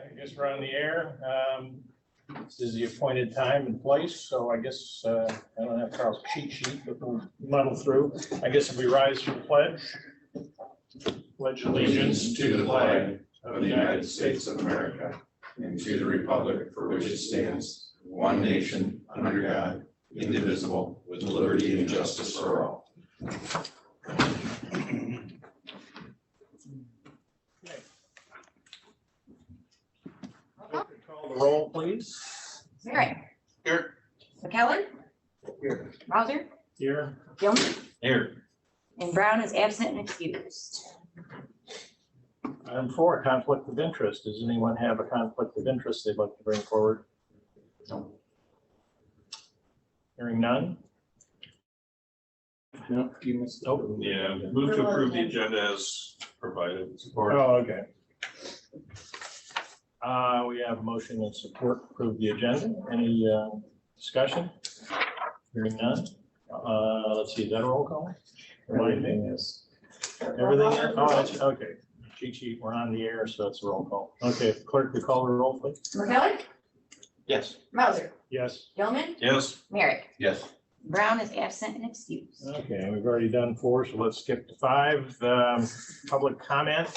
I guess we're on the air. This is the appointed time and place, so I guess I don't have Carl's cheat sheet, but we'll muddle through. I guess if we rise to the pledge. Pledge allegiance to the flag of the United States of America and to the republic for which it stands, one nation, under God, indivisible, with liberty and justice for all. Call the roll, please. Merrick. Here. McKellen. Here. Mauser. Here. Gilman. Here. And Brown is absent and excused. Item 4, conflict of interest. Does anyone have a conflict of interest they'd like to bring forward? No. Hearing none? No, you missed. Nope. Yeah, move to approve the agenda as provided. Support. Oh, okay. We have motion and support to approve the agenda. Any discussion? Hearing none? Let's see, is that a roll call? Remind me. Everything? Oh, that's, okay. Cheat sheet, we're on the air, so that's a roll call. Okay, clerk, to call the roll, please. McKellen. Yes. Mauser. Yes. Gilman. Yes. Merrick. Yes. Brown is absent and excused. Okay, we've already done 4, so let's skip to 5. Public comment.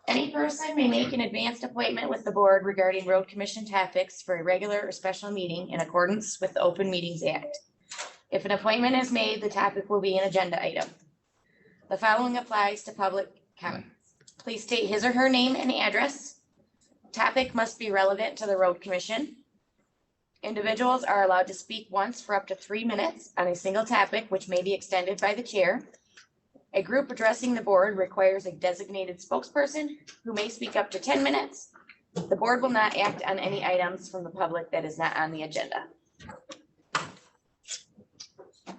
Any person may make an advanced appointment with the board regarding road commission topics for a regular or special meeting in accordance with the Open Meetings Act. If an appointment is made, the topic will be an agenda item. The following applies to public comment. Please state his or her name and address. Topic must be relevant to the road commission. Individuals are allowed to speak once for up to 3 minutes on a single topic, which may be extended by the chair. A group addressing the board requires a designated spokesperson who may speak up to 10 minutes. The board will not act on any items from the public that is not on the agenda.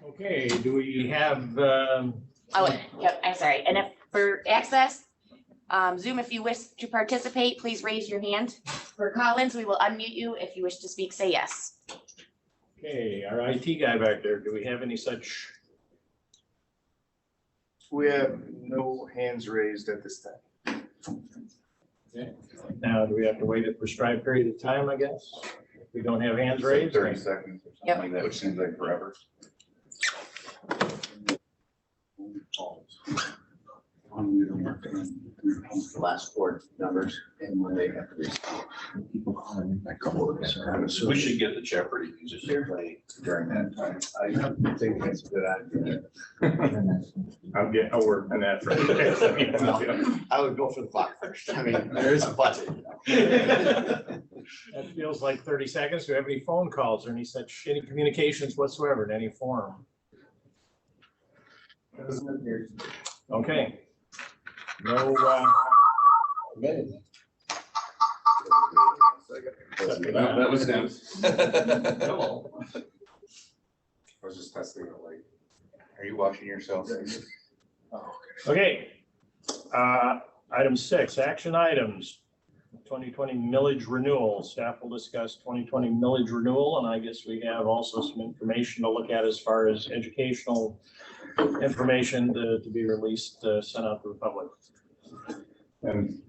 Okay, do we have, Oh, yep, I'm sorry. And if for access, Zoom, if you wish to participate, please raise your hand. For call-ins, we will unmute you. If you wish to speak, say yes. okay, our IT guy back there, do we have any such? We have no hands raised at this time. Now, do we have to wait a prescribed period of time, I guess? If we don't have hands raised? 30 seconds or Yep. something like that, which seems like forever. Last four numbers and when they have to respond. We should get the Jeopardy music. During that time. I think that's a good idea. I'll work on that for I would go for the clock first. I mean, there is a budget. That feels like 30 seconds. Do we have any phone calls or any communications whatsoever in any form? Okay. No, That was him. Hello. I was just testing it, like, are you watching yourself? okay. Item 6, action items. 2020 millage renewal. Staff will discuss 2020 millage renewal, and I guess we have also some information to look at as far as educational information to be released, sent out to the public. And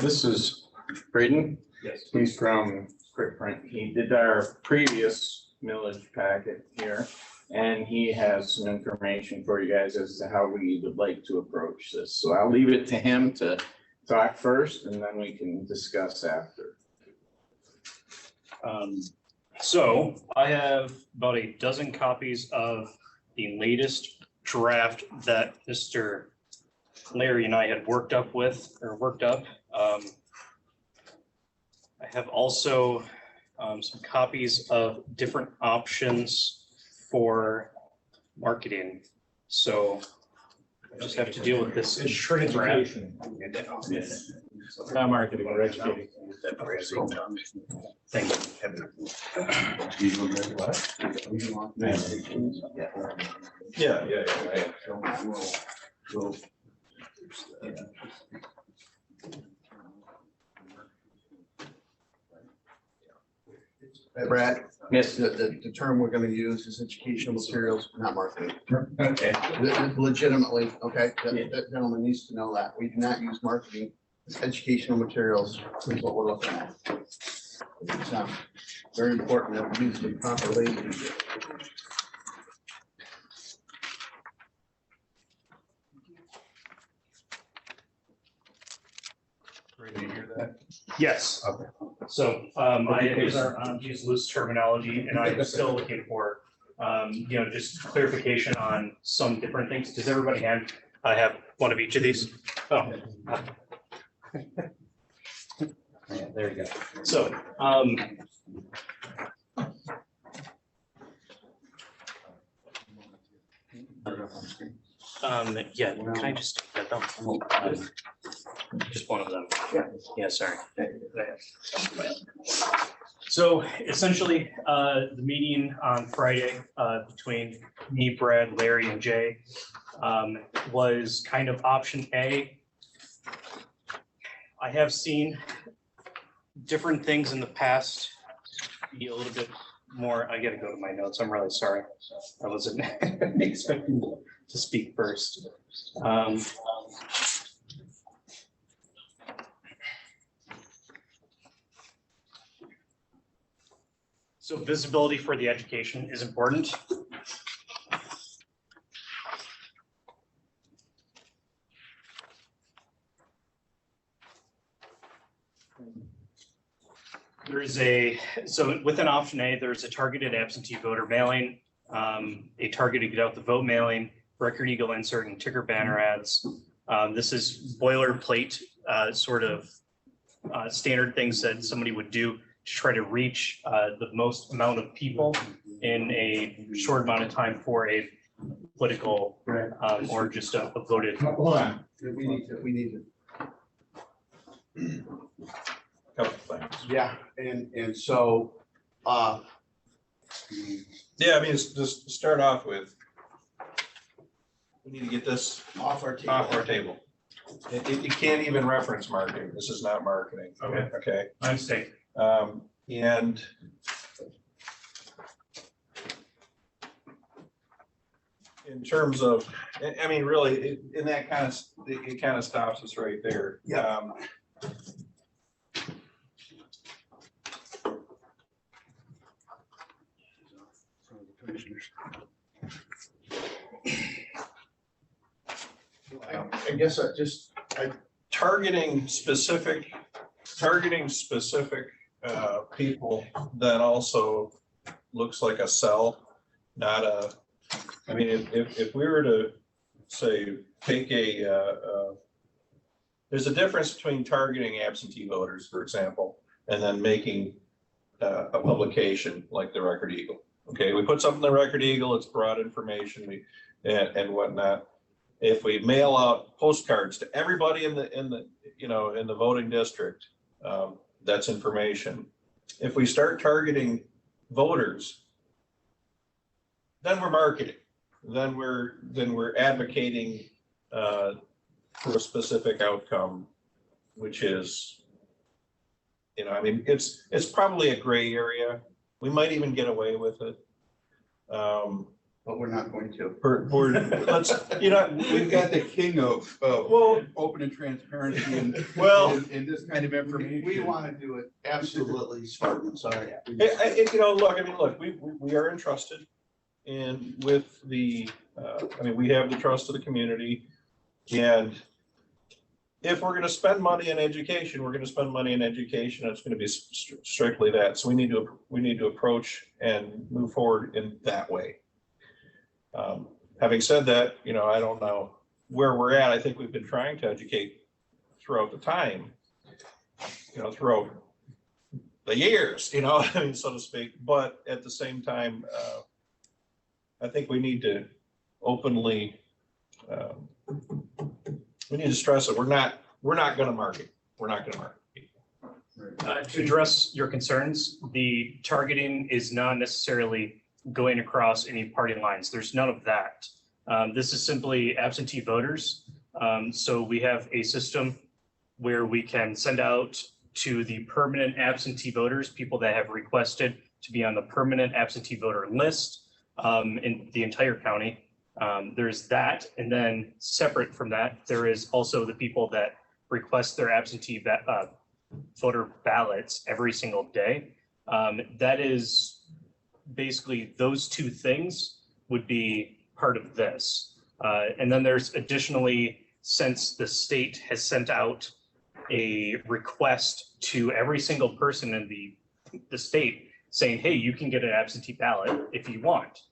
this is Braden. Yes. He's from Quick Print. He did our previous millage packet here, and he has some information for you guys as to how we would like to approach this. So I'll leave it to him to talk first, and then we can discuss after. So I have about a dozen copies of the latest draft that Mr. Larry and I had worked up. I have also some copies of different options for marketing. So I just have to deal with this. Education. Not marketing, or educating. Thank you. Yeah. Brad, Yes. the term we're gonna use is educational materials, not marketing. Okay. Legitimately, okay, that gentleman needs to know that. We do not use marketing educational materials is what we're looking at. It's very important that we use them properly. Ready to hear that? Yes. Okay. So I use loose terminology and I'm still looking for, just clarification on some different things. Does everybody have, I have one of each of these? Oh. Yeah, there you go. So, yeah, can I just take that down? Just one of them. Yeah, sorry. So essentially, the meeting on Friday between me, Brad, Larry, and Jay was kind of option A. I have seen different things in the past be a little bit more. I gotta go to my notes. I'm really sorry. I wasn't expecting to speak first. So visibility for the education is important. So within option A, there's a targeted absentee voter mailing, a targeted get out the vote mailing, record eagle insert and ticker banner ads. This is boilerplate sort of standard things that somebody would do to try to reach the most amount of people in a short amount of time for a political or just a voted. Hold on, we need to. Couple things. Yeah, and so, Yeah, I mean, it's just to start off with, we need to get this off our table. off our table. It can't even reference marketing. This is not marketing. Okay. Okay. I'm saying. And in terms of, I mean, really, in that kind of, it kind of stops us right there. Yeah. I guess Targeting specific people that also looks like a cell, not a, I mean, if we were to say, take there's a difference between targeting absentee voters, for example, and then making a publication like the Record Eagle. Okay, we put something in the Record Eagle, it's broad information, and whatnot. If we mail out postcards to everybody in the voting district, that's information. If we start targeting voters, then we're marketing. Then we're advocating for a specific outcome, which is, I mean, it's probably a gray area. We might even get away with it. but we're not going to. Let's, We've got the king of open and transparency and this kind of information. We want to do it absolutely smart and sorry. Look, we are entrusted, and with the, we have the trust of the community, and if we're going to spend money in education, we're going to spend money in education. It's going to be strictly that. So we need to approach and move forward in that way. Having said that, I don't know where we're at. I think we've been trying to educate throughout the time, throughout the years, so to speak. But at the same time, I think we need to openly, we need to stress it. We're not going to market. We're not going to market. To address your concerns, the targeting is not necessarily going across any party lines. There's none of that. This is simply absentee voters. So we have a system where we can send out to the permanent absentee voters, people that have requested to be on the permanent absentee voter list in the entire county. There's that, and then separate from that, there is also the people that request their absentee voter ballots every single day. That is basically those two things would be part of this. And then there's additionally, since the state has sent out a request to every single person in the state saying, hey, you can get an absentee ballot if you want.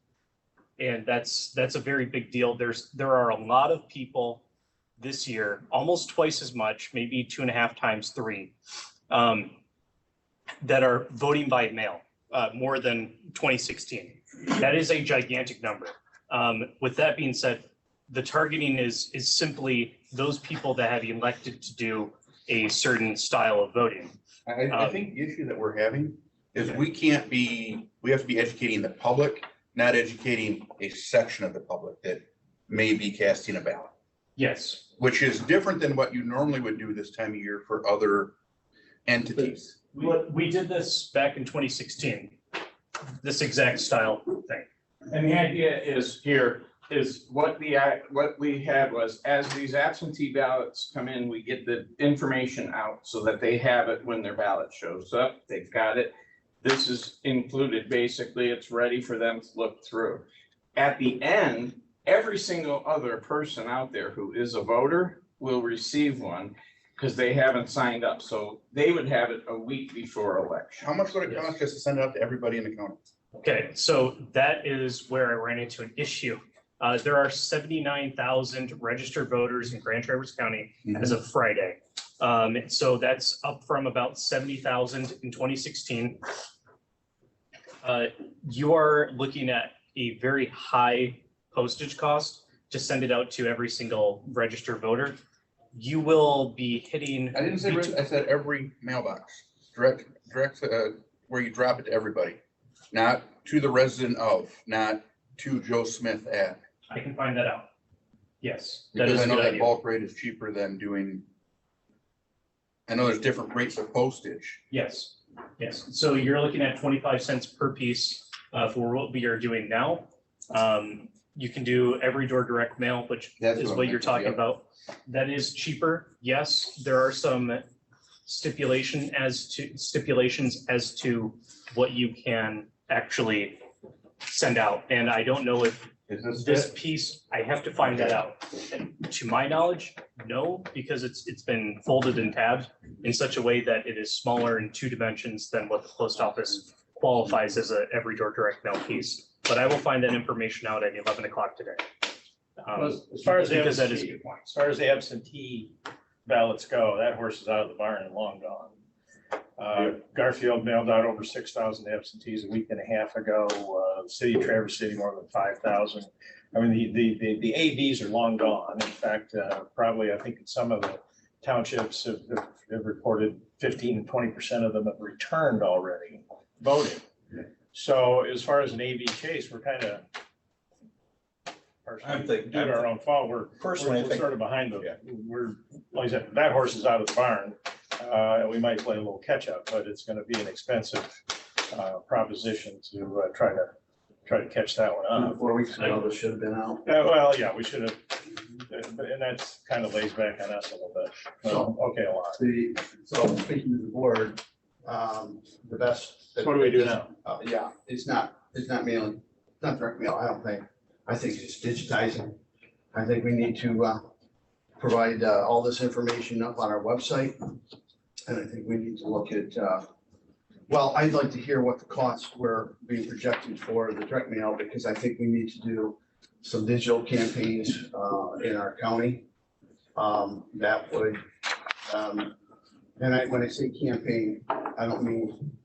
And that's a very big deal. There are a lot of people this year, almost twice as much, maybe 2.5 times 3, that are voting by mail, more than 2016. That is a gigantic number. With that being said, the targeting is simply those people that have elected to do a certain style of voting. I think the issue that we're having is we have to be educating the public, not educating a section of the public that may be casting a ballot, Yes. which is different than what you normally would do this time of year for other entities. We did this back in 2016, this exact style thing. And the idea is here is what we had was, as these absentee ballots come in, we get the information out so that they have it when their ballot shows up. They've got it. This is included. Basically, it's ready for them to look through. At the end, every single other person out there who is a voter will receive one because they haven't signed up. So they would have it a week before election. How much would it cost us to send it out to everybody in the county? Okay, so that is where I ran into an issue. There are 79,000 registered voters in Grand Traverse County as of Friday. So that's up from about 70,000 in 2016. You are looking at a very high postage cost to send it out to every single registered voter. You will be hitting. I didn't say, I said every mailbox, direct, where you drop it to everybody, not to the resident of, not to Joe Smith at. I can find that out. Yes, that Because is I a know good that idea. bulk rate is cheaper than doing. I know there's different rates of postage. Yes, yes. So you're looking at 25 cents per piece for what we are doing now. You can do every door direct mail, which That's is what what I'm you're thinking, talking yep. about. That is cheaper. Yes, there are some stipulations as to what you can actually send out. And I don't know if Is this piece, I have to find that out. And to my knowledge, no, because it's been folded and tabbed in such a way that it is smaller in 2 dimensions than what the post office qualifies as a every door direct mail piece. But I will find that information out at 11 o'clock today. As far as the Because that is a absentee, good point. as far as the absentee ballots go, that horse is out of the barn and long gone. Garfield mailed out over 6,000 absentees a week and a half ago. The city of Traverse City, more than 5,000. I mean, the ABs are long gone. In fact, probably, I think some of the townships have reported 15 and 20% of them have returned already voting. So as far as an AB case, we're kind of, I'm thinking- due to our own fault, we're Personally, I think, sort of behind the, we're, like I said, that horse is out of the barn. And we might play a little catch up, but it's gonna be an expensive proposition to try to catch that one up. 4 weeks ago, this should have been out. Well, yeah, we should have, and that's kind of lays back on us a little bit. Well, okay, a lot. So speaking to the board, the best. So what do we do now? Yeah, it's not mailing, not direct mail, I don't think. I think it's digitizing. I think we need to provide all this information up on our website. And I think we need to look at, well, I'd like to hear what the costs were being projected for the direct mail, because I think we need to do some digital campaigns in our county. That would, and when I say campaign, I don't mean,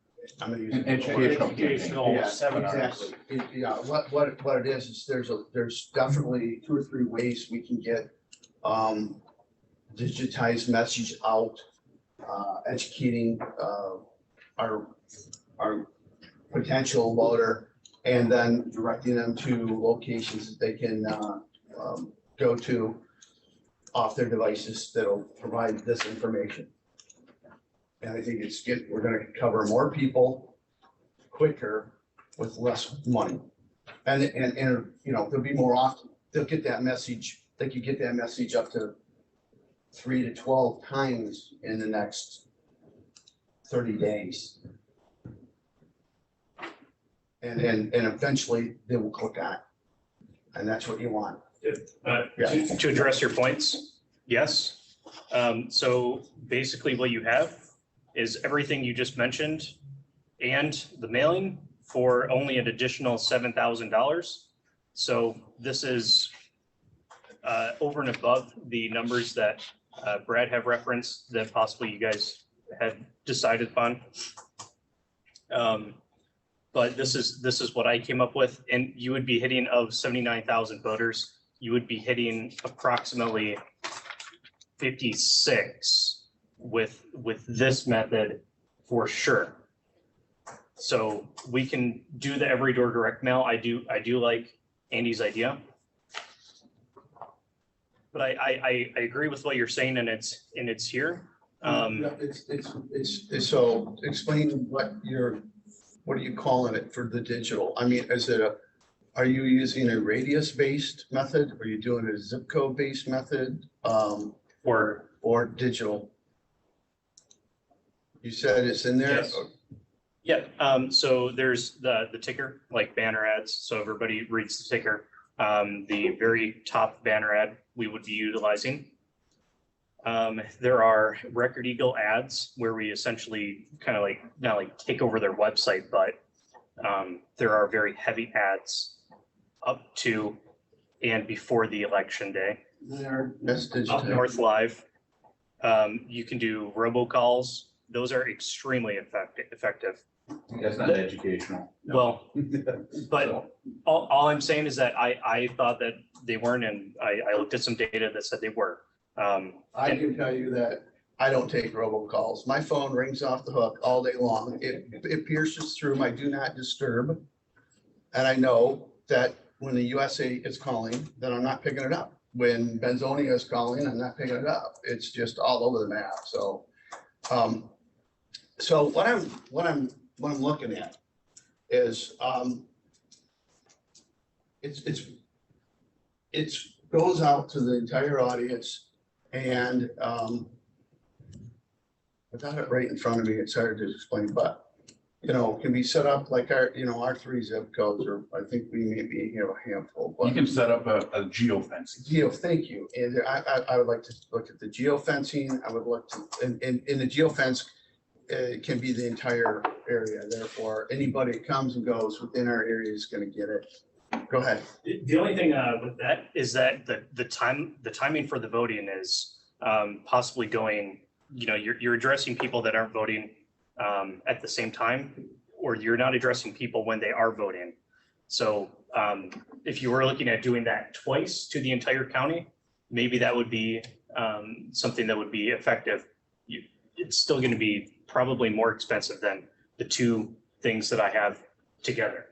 I'm gonna use. An educational campaign. Educational Yeah, seminars. exactly. Yeah, what it is there's definitely 2 or 3 ways we can get digitized message out, educating our potential voter, and then directing them to locations that they can go to off their devices that'll provide this information. And I think we're gonna cover more people quicker with less money. And you know, there'll be more often, they'll get that message, they could get that message up to 3 to 12 times in the next 30 days. And eventually they will click on it. And that's what you want. Yeah. To address your points, yes. So basically what you have is everything you just mentioned and the mailing for only an additional $7,000. So this is over and above the numbers that Brad have referenced that possibly you guys had decided upon. But this is what I came up with, and you would be hitting of 79,000 voters, you would be hitting approximately 56 with this method for sure. So we can do the every door direct mail. I do like Andy's idea. But I agree with what you're saying, and it's here. Yeah, it's so explain what are you calling it for the digital? I mean, are you using a radius based method? Are you doing a zip code based method? Or digital? You said it's in there? Yes. Yeah, so there's the ticker, like banner ads, so everybody reads the ticker. The very top banner ad we would be utilizing. There are Record Eagle ads where we essentially kind of like, not like take over their website, but there are very heavy ads up to and before the election day. That's digital. Up North Live. You can do robocalls. Those are extremely effective. That's not educational. Well, but all I'm saying is that I thought that they weren't, and I looked at some data that said they were. I can tell you that I don't take robocalls. My phone rings off the hook all day long. It pierces through my do not disturb. And I know that when the USA is calling, then I'm not picking it up. When Benzonia is calling, I'm not picking it up. It's just all over the map. So, so what I'm looking at is, it's goes out to the entire audience, and without it right in front of me, it's hard to explain, but can be set up like our 3 zip codes, or I think we maybe have a handful. But You can set up a geofencing. thank you. And I would like to look at the geofencing. I would look to, and the geofence can be the entire area. Therefore, anybody that comes and goes within our area is going to get it. Go ahead. The only thing with that is that the timing for the voting is possibly going, you're addressing people that aren't voting at the same time, or you're not addressing people when they are voting. So if you were looking at doing that twice to the entire county, maybe that would be something that would be effective. It's still going to be probably more expensive than the 2 things that I have together,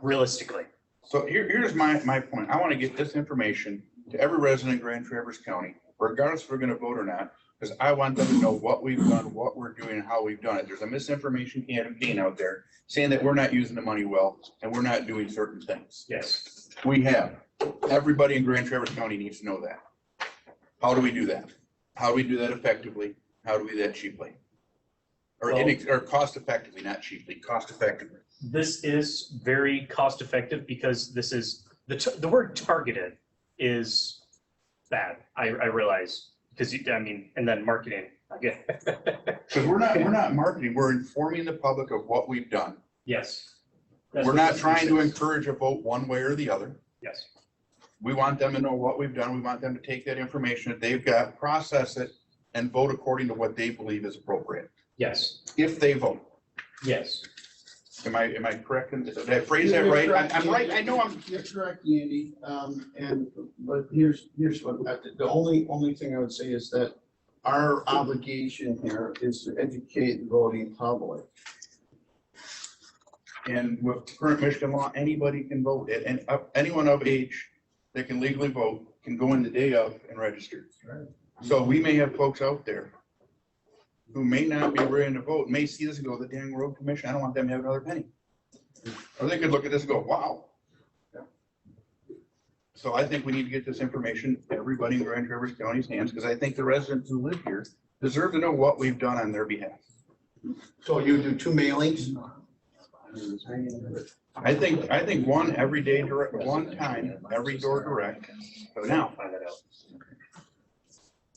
realistically. So here's my point. I want to get this information to every resident in Grand Traverse County, regardless if we're going to vote or not, because I want them to know what we've done, what we're doing, and how we've done it. There's a misinformation campaign out there saying that we're not using the money well and we're not doing certain things. Yes. We have. Everybody in Grand Traverse County needs to know that. How do we do that? How do we do that effectively? How do we do that cheaply? Or cost effectively, not cheaply, cost effectively. This is very cost effective because this is the word targeted is bad. I realize, because and then marketing again. Because we're not marketing, we're informing the public of what we've done. Yes. We're not trying to encourage a vote one way or the other. Yes. We want them to know what we've done. We want them to take that information that they've got, process it, and vote according to what they believe is appropriate, Yes. if they vote. Yes. Am I correct? Did I phrase that right? I'm right. I know You're correct, Andy. But here's what, the only thing I would say is that our obligation here is to educate the voting public. And with current Michigan law, anybody can vote, and anyone of age that can legally vote can go in the day of and register. Right. So we may have folks out there who may not be ready to vote, may see this and go, the dang road commission, I don't want them to have another penny. Or they could look at this and go, wow. So I think we need to get this information, to everybody in Grand Traverse County's hands, because I think the residents who live here deserve to know what we've done on their behalf. So you do 2 mailings? I think one every day direct, one time, every door direct. But now,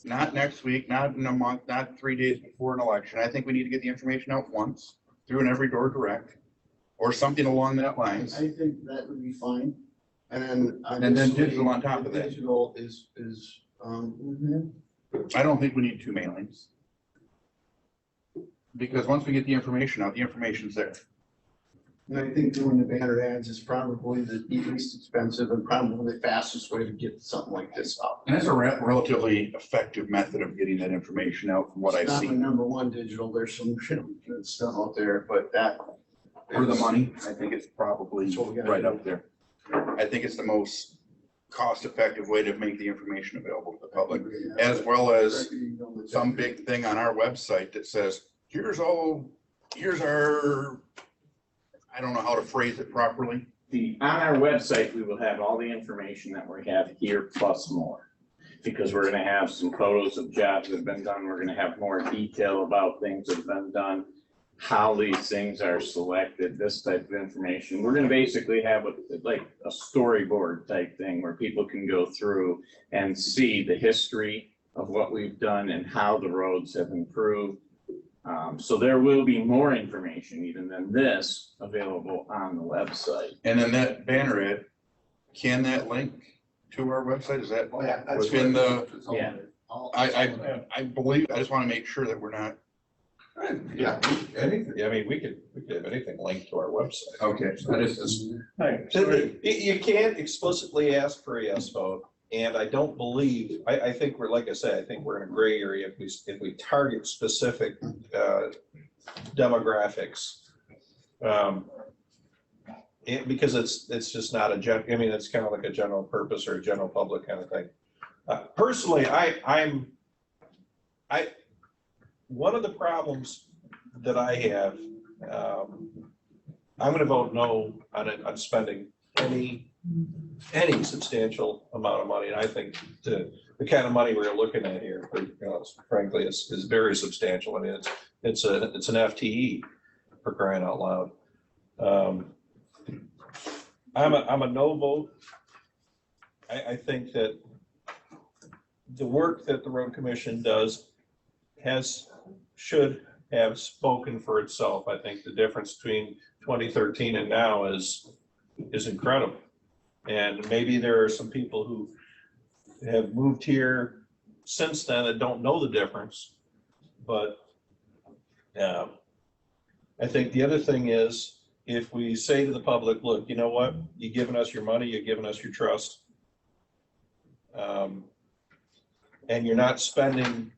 not next week, not in a month, not 3 days before an election. I think we need to get the information out once through an every door direct or something along that lines. I think that would be fine. And then. And then digital on top of that. Digital is, I don't think we need 2 mailings. Because once we get the information out, the information's there. and I think doing the banner ads is probably the least expensive and probably the fastest way to get something like this out. And that's a relatively effective method of getting that information out from what I've It's not my seen. number one digital, there's some good stuff out there, but that. For the money, I think it's probably That's what we gotta right do. up there. I think it's the most cost-effective way to make the information available to the public, as well as some big thing on our website that says, here's our, I don't know how to phrase it properly. On our website, we will have all the information that we have here plus more. Because we're gonna have some photos of jobs that have been done, we're gonna have more detail about things that have been done, how these things are selected, this type of information. We're gonna basically have like a storyboard type thing where people can go through and see the history of what we've done and how the roads have improved. So there will be more information even than this available on the website. And then that banner ad, can that link to our website? Is that Oh, yeah, that's within what- the, Yeah. I believe, I just want to make sure that we're not. Yeah. Anything, I mean, we could have anything linked to our website. Okay. That is, Right. you can't explicitly ask for a yes vote, and I don't believe, I think we're, like I said, I think we're in a gray area if we target specific demographics. Because it's just not I mean, it's kind of like a general purpose or a general public kind of thing. Personally, one of the problems that I have, I'm gonna vote no on spending any substantial amount of money. And I think the kind of money we're looking at here, frankly, is very substantial. I mean, it's an FTE for crying out loud. I'm a no vote. I think that the work that the road commission does should have spoken for itself. I think the difference between 2013 and now is incredible. And maybe there are some people who have moved here since then that don't know the difference. But I think the other thing is, if we say to the public, look, you know what, you've given us your money, you've given us your trust, and you're not spending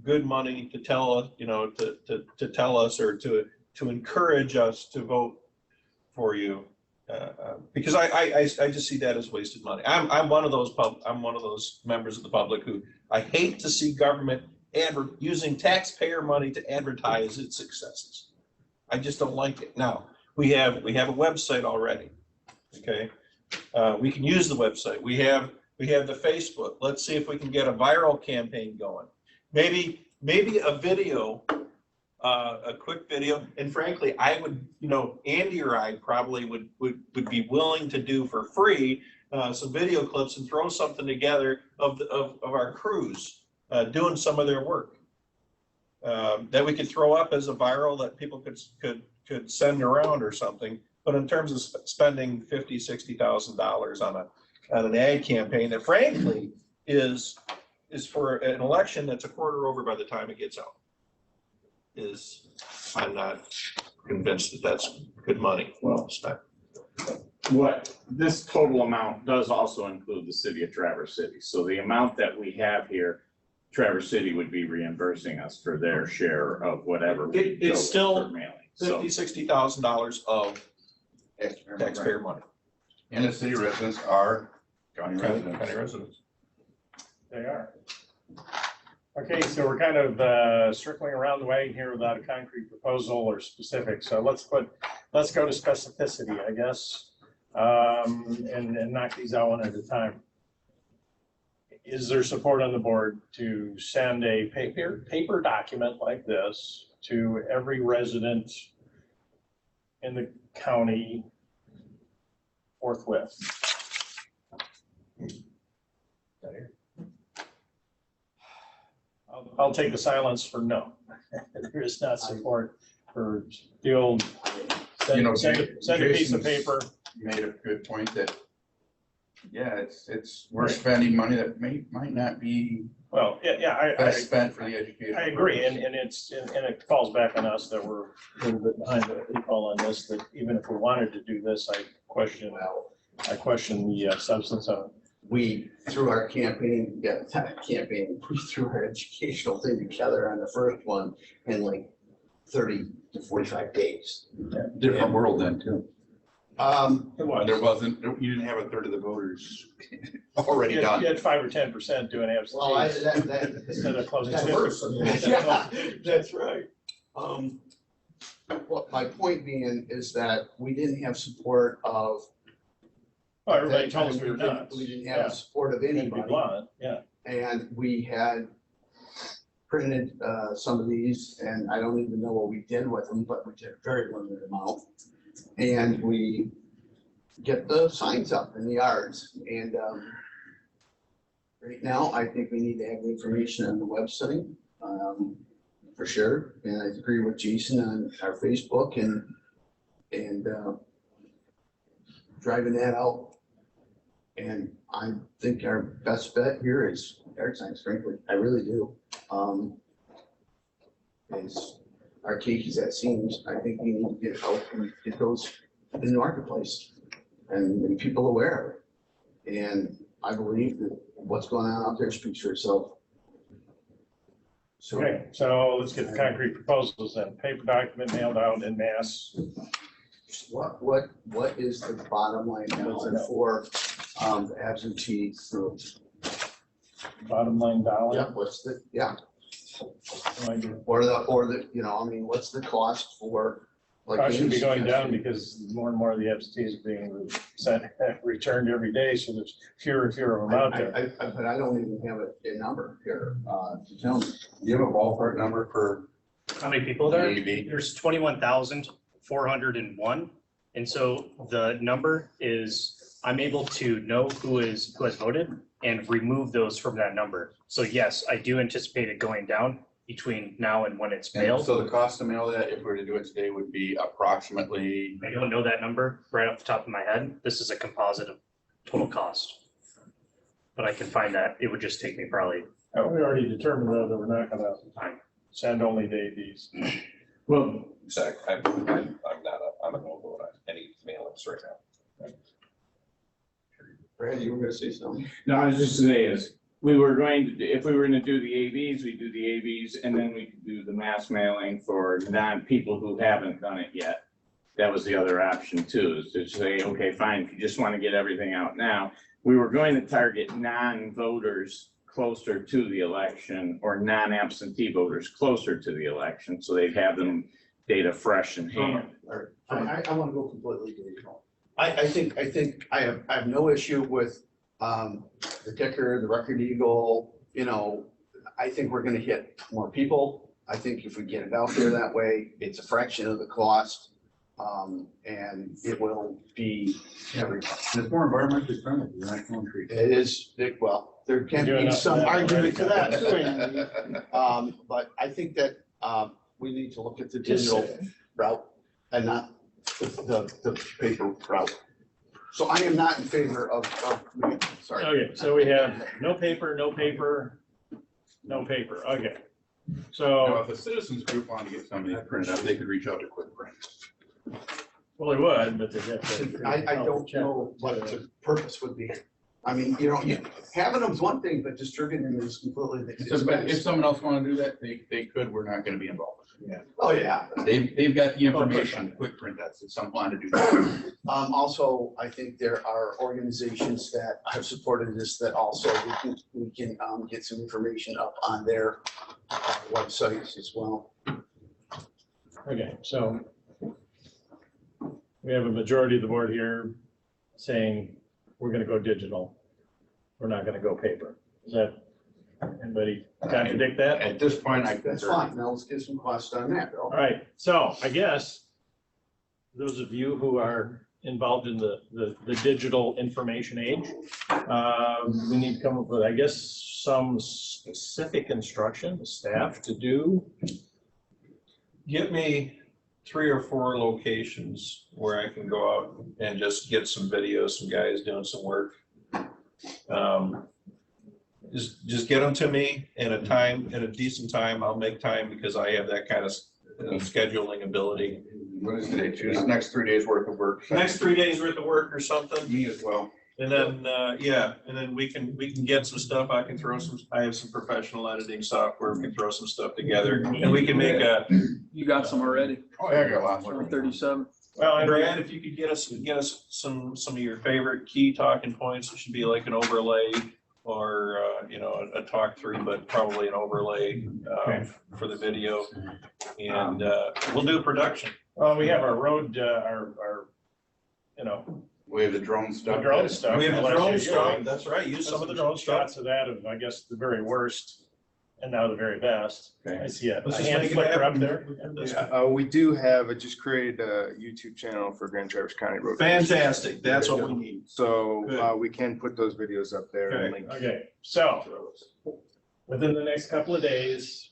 good money to tell us, to tell us or to encourage us to vote for you, because I just see that as wasted money. I'm one of those members of the public who I hate to see government using taxpayer money to advertise its successes. I just don't like it. Now, we have a website already, okay? We can use the website. We have the Facebook. Let's see if we can get a viral campaign going. Maybe a video, a quick video. And frankly, I would, Andy or I probably would be willing to do for free some video clips and throw something together of our crews doing some of their work that we could throw up as a viral that people could send around or something. But in terms of spending $50,000, $60,000 on an ad campaign that frankly is for an election that's a quarter over by the time it gets out, I'm not convinced that that's good money well spent. What this total amount does also include the city of Traverse City. So the amount that we have here, Traverse City would be reimbursing us for their share of whatever. It's still mailing. So $50,000, $60,000 of taxpayer money. And the city residents are county County residents. residents. They are. Okay, so we're kind of circling around the wagon here without a concrete proposal or specific. So let's go to specificity, I guess, and knock these out one at a time. is there support on the board to send a paper document like this to every resident in the county forthwith? I'll take the silence for no. There is not support for the old, You know, send a piece of Jason's paper. Made a good point that, yeah, we're spending money that might not be Well, yeah, best spent for the education. I agree, and it falls back on us that we're a little bit behind the eight ball on this, that even if we wanted to do this, I question the substance of it. We, through our campaign, we threw our educational thing together on the first one in like 30 to 45 days. Different world then too. It was. There wasn't, you didn't have a third of the voters already You done. had 5 or 10% doing Well, absentee instead of closing. diverse. 50%. Yeah, that's right. Well, my point being is that we didn't have support of. Oh, everybody told us we were nuts. We didn't Yeah. have the support of To be anybody. blunt, yeah. And we had printed some of these, and I don't even know what we did with them, but we did a very limited amount. And we get the signs up in the yards, and right now, I think we need to have the information on the website, for sure. And I agree with Jason on our Facebook and driving that out. And I think our best bet here is yard signs, frankly, I really do. Is archaic as that seems, I think we need to get out and get those in the marketplace and make people aware of it. And I believe that what's going on out there speaks for itself. So, Okay, so let's get the concrete proposals then. Paper document mailed out in mass. what is the bottom line now for the absentee group? Bottom line dollar. Yeah, what's the, yeah, No idea. or the, you know, I mean, what's the cost for? like Probably should be any going down suggestion? because more and more of the absentees are being sent, returned every day, so there's fewer and fewer of them out there. But I don't even have a number here, to tell me. Do you have a ballpark number for How many people there? maybe? There's 21,401. And so the number is, I'm able to know who has voted and remove those from that number. So yes, I do anticipate it going down between now and when it's And mailed. so the cost to mail that, if we were to do it today, would be approximately, I don't know that number right off the top of my head. This is a composite of total cost. But I can find that. It would just take me probably We already determined though that we're not gonna time. send only to ADs. Well, Zach, I'm a no-vote on any mailings right now. Brad, you were gonna say something? no, I was just saying is, we were going to, if we were gonna do the AVs, we do the AVs, and then we could do the mass mailing for non-people who haven't done it yet. That was the other option too, is to say, okay, fine, if you just wanna get everything out now. We were going to target non-voters closer to the election or non-absentee voters closer to the election, so they'd have them data fresh in hand. I want to go completely digital. I think I have no issue with the ticker, the Record Eagle, you know, I think we're gonna hit more people. I think if we get it out there that way, it's a fraction of the cost. And it will be everybody. it's more environmentally friendly, you're not killing trees. It is, well, there can Doing be enough some of that argument to that already. too. But I think that we need to look at the digital route and not the paper route. So I am not in favor of, sorry. Okay, so we have no paper, no paper, no paper. Okay. Now, So, if a citizens group wanted to get something printed up, they could reach out to Quick Print. well, they would, but they have to. I don't know what the purpose would be. I mean, you know, having them's one thing, but distributing them is completely. So, but if someone else wanted to do that, they could, we're not gonna be involved. Oh, yeah. They've got the information, Quick Print, that's if someone wanted to do that. Also, I think there are organizations that have supported this that also we can get some information up on their websites as well. Okay, so we have a majority of the board here saying we're gonna go digital. We're not gonna go paper. Is that, anybody contradict that? At this point, I That's concur. fine. Now let's get some costs on that, Bill. All right, so I guess those of you who are involved in the digital information age, we need to come up with, I guess, some specific instruction to staff to do. Give me 3 or 4 locations where I can go out and just get some videos, some guys doing some work. Just get them to me in a decent time. I'll make time because I have that kind of scheduling ability. What is today? Tuesday, next 3 days worth of work. Next 3 days worth of work or something. Me as well. And then, yeah, and then we can get some stuff. I can throw some, I have some professional editing software. We can throw some stuff together and we can make a, You got some already, Oh, yeah, I got lots. on 37. Well, and Brad, if you could get us some of your favorite key talking points, it should be like an overlay or, you know, a talk through, but probably an overlay for the video. And we'll do a production. well, we have our road, our, you know, We have the drone the stuff. drone stuff. We have the Last drone year, stuff. yeah. That's right. Use some of the drone stuff. Shots of that of, I guess, the very worst and now the very best. Okay. I see a Let's just hand make it flicker up happen. there. We do have, I just created a YouTube channel for Grand Traverse County Road. Fantastic. That's what we need. So Good. we can put those videos up there and link. Okay, so within the next couple of days,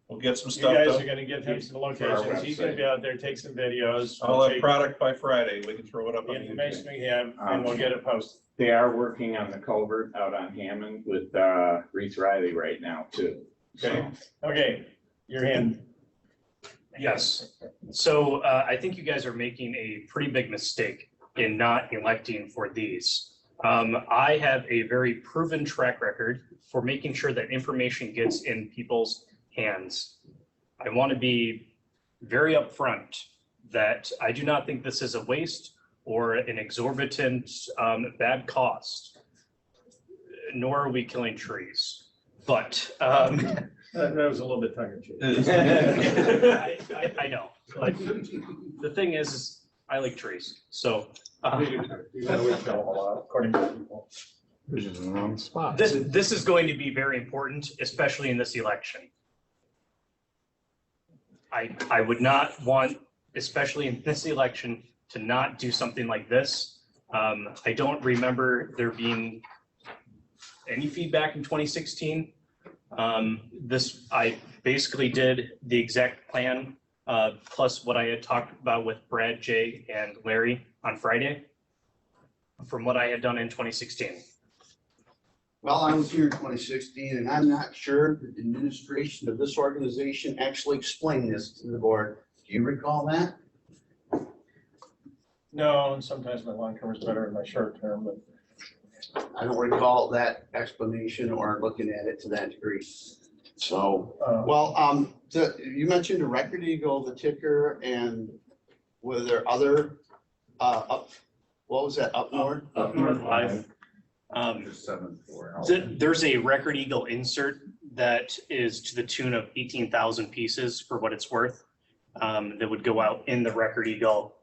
We'll get some you stuff guys are done. gonna get him some For our locations. He's gonna website. be out there, take some videos. I'll we'll have take product by Friday. We can throw it up the on information YouTube. we have and we'll get it posted. They are working on the culvert out on Hammond with Reese Riley right now too. Okay. Okay, your hand. Yes. So I think you guys are making a pretty big mistake in not electing for these. I have a very proven track record for making sure that information gets in people's hands. I want to be very upfront that I do not think this is a waste or an exorbitant bad cost, nor are we killing trees. But That was a little bit tongue in cheek. I know, but the thing is I like trees, so According to people. this is going to be very important, especially in this election. I would not want, especially in this election, to not do something like this. I don't remember there being any feedback in 2016. I basically did the exact plan, plus what I had talked about with Brad, Jay, and Larry on Friday from what I had done in 2016. Well, I was here in 2016, and I'm not sure that the administration of this organization actually explained this to the board. Do you recall that? No, and sometimes my long term is better than my short term, but I don't recall that explanation or looking at it to that degree. So, well, you mentioned the Record Eagle, the ticker, and were there other, what was that, up north? Up North Live. There's a Record Eagle insert that is to the tune of 18,000 pieces for what it's worth. That would go out in the Record Eagle.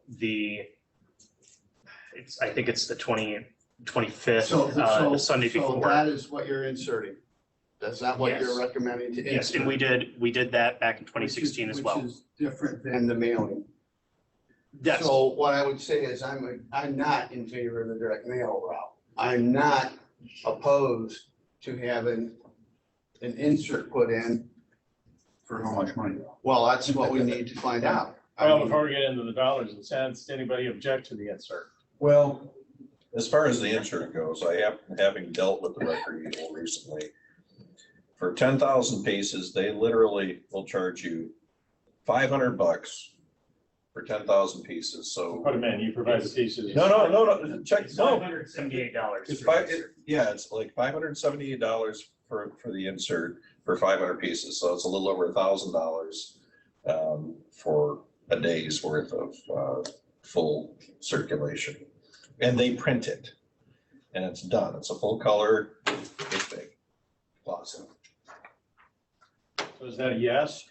I think it's the 25th, the Sunday So before. that is what you're inserting. That's not what you're Yes. recommending to insert. Yes, and we did that back in 2016 as well. Which is different than the mailing. Yes, So what I would say is I'm not in favor of the direct mail route. I'm not opposed to having an insert put in. For how much money? Well, that's what we need to find out. I well, mean, before we get into the dollars and cents, did anybody object to the insert? Well, as far as the insert goes, having dealt with the Record Eagle recently, for 10,000 pieces, they literally will charge you $500 for 10,000 pieces. So Put them in, you provide the pieces. no, check, it's no. $578. It's it's like $578 for the insert for 500 pieces. So it's a little over $1,000 for a day's worth of full circulation. And they print it and it's done. It's a full color, it's big. Awesome. So is that a yes?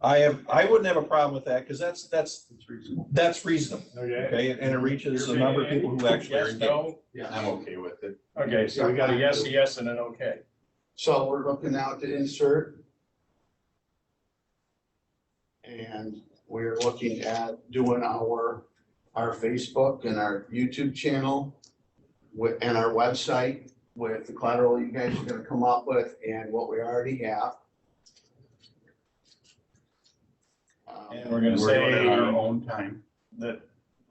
I wouldn't have a problem with that, because that's It's reasonable. reasonable, Okay. okay, and it reaches a number of people who actually are Yes, engaged. no? Yeah. I'm okay with it. Okay, so we got a yes, and an okay. So we're looking now to insert. And we're looking at doing our Facebook and our YouTube channel and our website with the collateral you guys are gonna come up with and what we already have. And we're gonna We're doing it in our say own time. that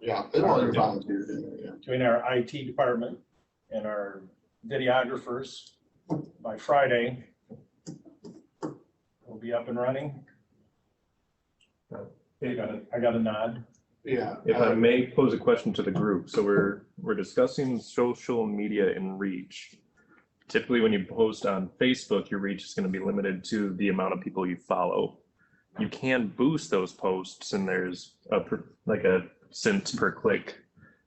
Yeah, there's other volunteers in there, yeah. between our IT department and our videographers, by Friday, we'll be up and running. I got a nod. Yeah. If I may pose a question to the group, so we're discussing social media and reach. Typically, when you post on Facebook, your reach is going to be limited to the amount of people you follow. You can boost those posts, and there's like a cents per click,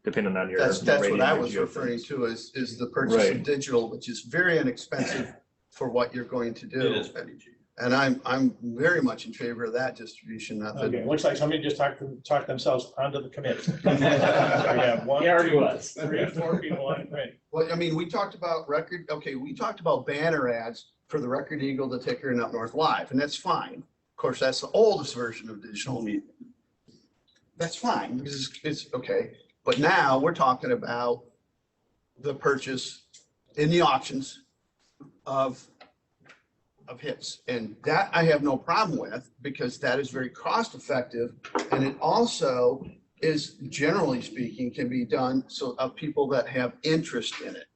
depending on your. That's what rating I or was geo referring things. to is the purchase of Right. digital, which is very inexpensive for what you're going to do. It is pretty cheap. And I'm very much in favor of that distribution method. Okay, looks like somebody just talked themselves onto the committee. We have one, He already two, was. 3, 4 people on the committee. Well, I mean, we talked about we talked about banner ads for the Record Eagle, the Ticker, and Up North Live, and that's fine. Of course, that's the oldest version of digital media. That's fine, because it's okay. But now we're talking about the purchase in the auctions of hits. And that I have no problem with, because that is very cost effective. And it also is, generally speaking, can be done so of people that have interest in it.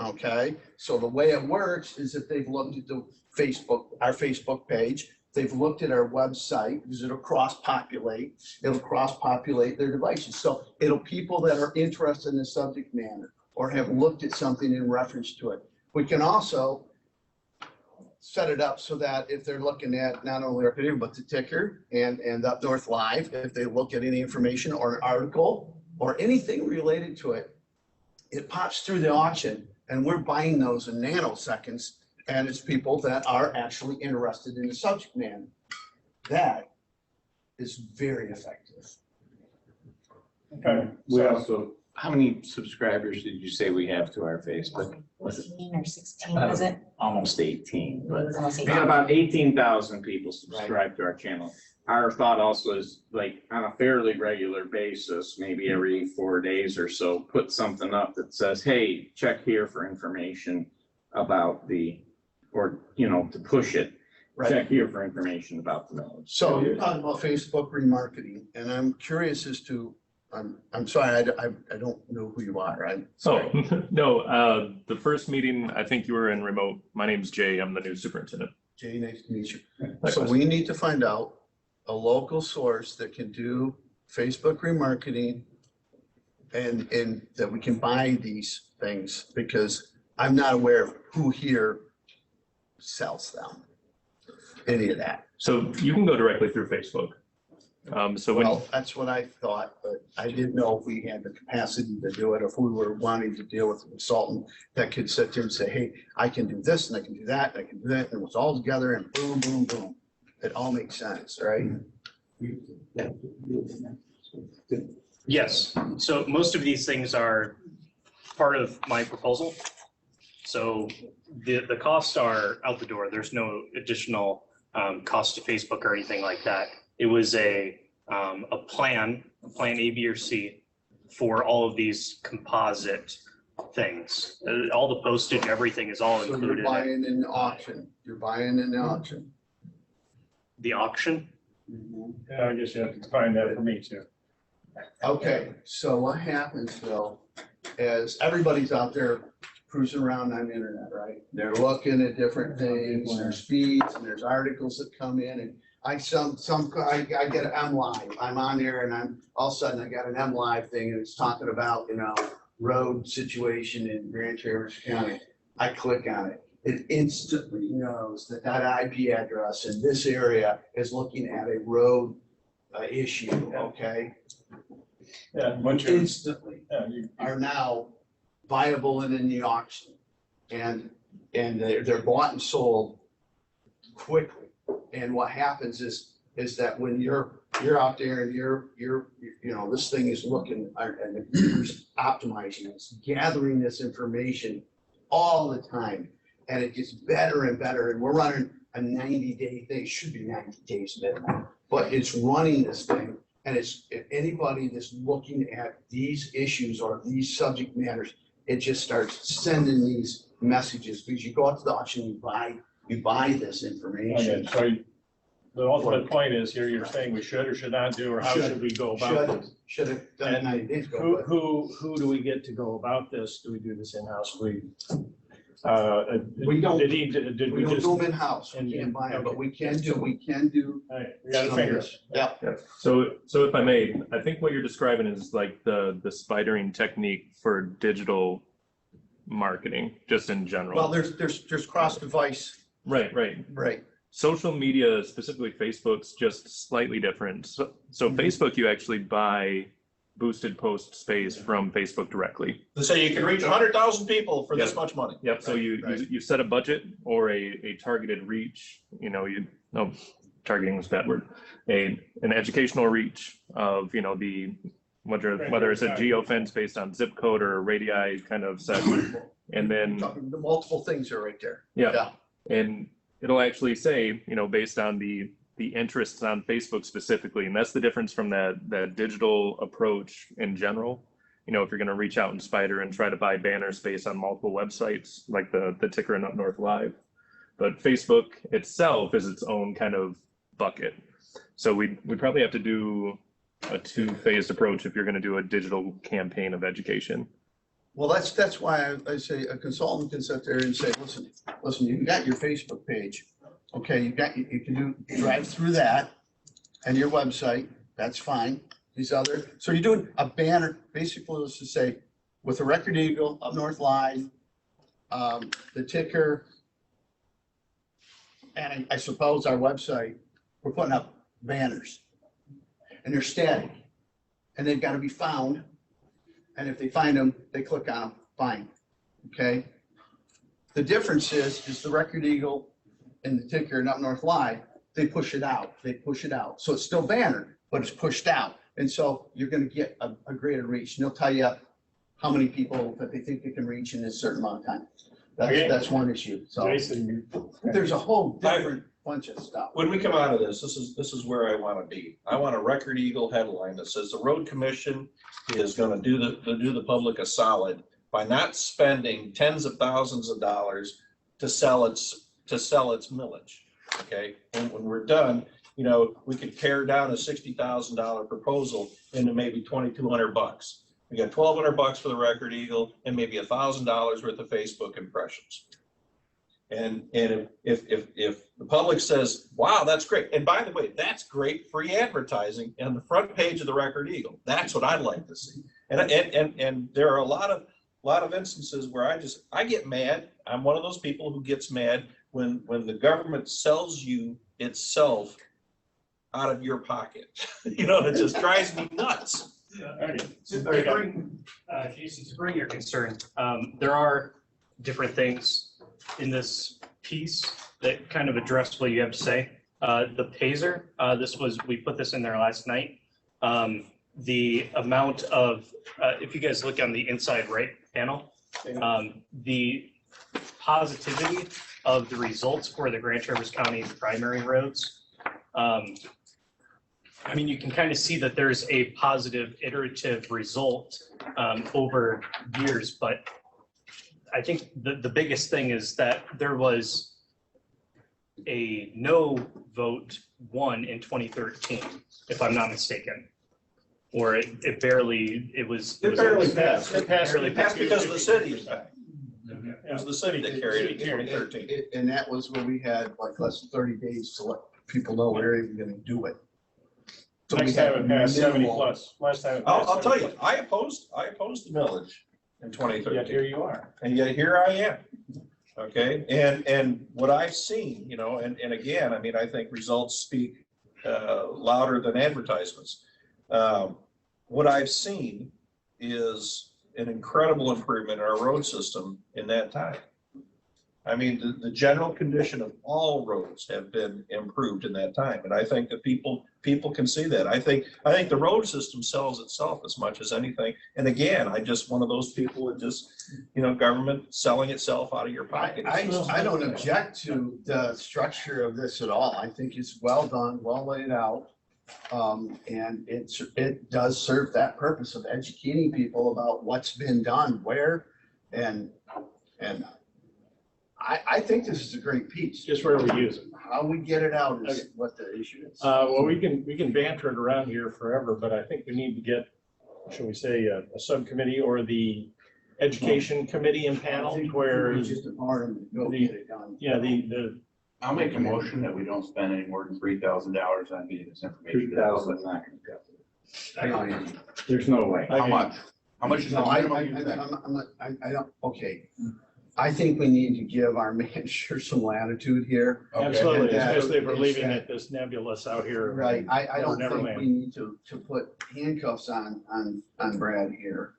Okay, so the way it works is that they've looked at our Facebook page, they've looked at our website, because it'll cross-populate their devices. So people that are interested in the subject matter or have looked at something in reference to it. We can also set it up so that if they're looking at not only our video, but the Ticker and Up North Live, if they look at any information or an article or anything related to it, it pops through the auction, and we're buying those in nanoseconds, and it's people that are actually interested in the subject matter. That is very effective. Okay, We so also, how many subscribers did you say we have to our Facebook? Was it 15 or 16, was it? almost 18? It was almost We 18. got about 18,000 people subscribed to our channel. Our thought also is, like, on a fairly regular basis, maybe every 4 days or so, put something up that says, hey, check here for information about to push it. Right. Check here for information about the millage. So you're talking about Facebook remarketing, and I'm curious as to, I'm sorry, I don't know who you are. I'm sorry. Oh, no, the first meeting, I think you were in remote. My name's Jay. I'm the new superintendent. Jay, nice to meet you. So Likewise. we need to find out a local source that can do Facebook remarketing and that we can buy these things, because I'm not aware of who here sells them, any of that. So you can go directly through Facebook. So when, Well, that's what I thought, but I didn't know if we had the capacity to do it, if we were wanting to deal with a consultant that could sit there and say, hey, I can do this and I can do that, and I can do that, and it was all together and boom, boom, boom. It all makes sense, right? Yes, so most of these things are part of my proposal. So the costs are out the door. There's no additional cost to Facebook or anything like that. It was a plan A, B, or C for all of these composite things. All the postage, everything is all So you're included. buying in the auction, you're buying in the auction. The auction, yeah, I guess you have to find that for me too. Okay, so what happens, Phil, is everybody's out there cruising around on the internet, right? They're looking at different things, there's feeds and there's articles that come in, and I get an M Live, I'm on there and all of a sudden I got an M Live thing and it's talking about, road situation in Grand Traverse County. I click on it. It instantly knows that that IP address in this area is looking at a road issue, okay? Yeah, but you, Instantly yeah, you, are now viable and in the auction. And they're bought and sold quickly. And what happens is is that when you're out there and this thing is looking, and the computer's optimizing, it's gathering this information all the time. And it gets better and better. And we're running a 90-day thing, should be 90 days minimum, but it's running this thing. And it's, if anybody that's looking at these issues or these subject matters, it just starts sending these messages, because you go out to the auction, you buy this information. Okay, so the ultimate point is here, you're saying we should or should not do, or how should we go about this? Should have done it 90 days ago. Who do we get to go about this? Do we do this in-house? We don't, Did we we don't just? do them in-house, we And- can't buy them, but we can do. All right, we got our fingers. Yeah. Yeah, so if I may, I think what you're describing is like the spidering technique for digital marketing, just in general. Well, there's cross-device. Right. Right. Social media, specifically Facebook's just slightly different. So Facebook, you actually buy boosted post space from Facebook directly. They say you can reach 100,000 people for this Yep. much money. Yep, so you set a budget or a targeted reach, targeting is a bad word, an educational reach of, whether it's a geofence based on zip code or radii kind of set. And then, The multiple things are right there. yeah, and it'll actually say, based on the interests on Facebook specifically, and that's the difference from that digital approach in general. If you're going to reach out and spider and try to buy banner space on multiple websites, like the Ticker and Up North Live, but Facebook itself is its own kind of bucket. So we probably have to do a two-phased approach if you're going to do a digital campaign of education. Well, that's why I say a consultant can sit there and say, listen, you got your Facebook page. Okay, you can drive through that and your website, that's fine. So you're doing a banner, basically, let's just say, with the Record Eagle, Up North Live, the Ticker, and I suppose our website, we're putting up banners. And they're static, and they've got to be found. And if they find them, they click on them, fine, okay? The difference is the Record Eagle and the Ticker and Up North Live, they push it out. So it's still bannered, but it's pushed out. And so you're going to get a greater reach. And they'll tell you how many people that they think they can reach in a certain amount of time. That's one issue. So Jason, there's a whole different bunch of stuff. When we come out of this is where I want to be. I want a Record Eagle headline that says the road commission is going to do the public a solid by not spending tens of thousands of dollars to sell its millage. Okay, when we're done, we could pare down a $60,000 proposal into maybe $2,200. We got $1,200 for the Record Eagle and maybe $1,000 worth of Facebook impressions. And if the public says, wow, that's great. And by the way, that's great free advertising on the front page of the Record Eagle. That's what I'd like to see. And there are a lot of instances where I get mad. I'm one of those people who gets mad when the government sells you itself out of your pocket. It just drives me nuts. Jason, to bring your concern, there are different things in this piece that kind of address what you have to say. The Pazer, we put this in there last night. The amount of, if you guys look on the inside right panel, the positivity of the results for the Grand Traverse County primary roads. You can kind of see that there's a positive iterative result over years, but I think the biggest thing is that there was a no vote won in 2013, if I'm not mistaken. Or it barely passed. It passed because of the city, in fact. It was the city that carried it in 2013. And that was when we had like less than 30 days to let people know we're even going to do it. So next time it passed 70 plus. Last time it passed. I'll tell 70 you, I opposed the millage in 2013. Yet here you are. And yet here I am. Okay, and what I've seen, and again, I think results speak louder than advertisements. What I've seen is an incredible improvement in our road system in that time. I mean, the general condition of all roads have been improved in that time, and I think that people can see that. I think the road system sells itself as much as anything. And again, I just one of those people that just, government selling itself out of your pocket. I don't object to the structure of this at all. I think it's well done, well laid out. And it does serve that purpose of educating people about what's been done, where, and I think this is a great piece. Just where we use it. How we get it out is what the issue is. Well, we can banter it around here forever, but I think we need to get, shall we say, a subcommittee or the education committee and panel where. It's just an arm to go get it done. Yeah, I'll make a motion that we don't spend any more than $3,000 on getting this information. 3,000 not gonna cover it. I There's no way. How much? How much is the minimum you think? I don't, okay. I think we need to give our manager some latitude here. Okay. absolutely, And that- especially if we're leaving it's it this nebulous out here. Right, I don't think Neverland. we need to put handcuffs on Brad here.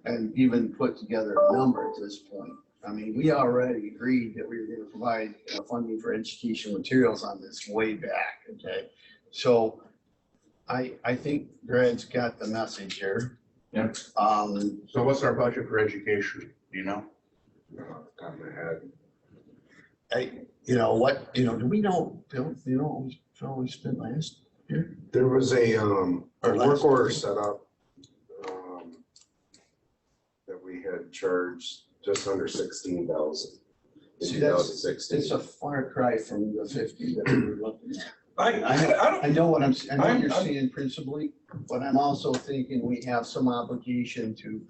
And even put together a number at this point. I mean, we already agreed that we were gonna provide funding for education materials on this way back, okay? So I think Brad's got the message here. Yep. So what's our budget for education, do you know? Do we know, Bill, what we spent last year? There was a work order set up that we had charged just under 16,000 in See, that's, 2016. it's a far cry from the 50 that we were looking at. I I know what I know you're I'm- saying principally, but I'm also thinking we have some obligation to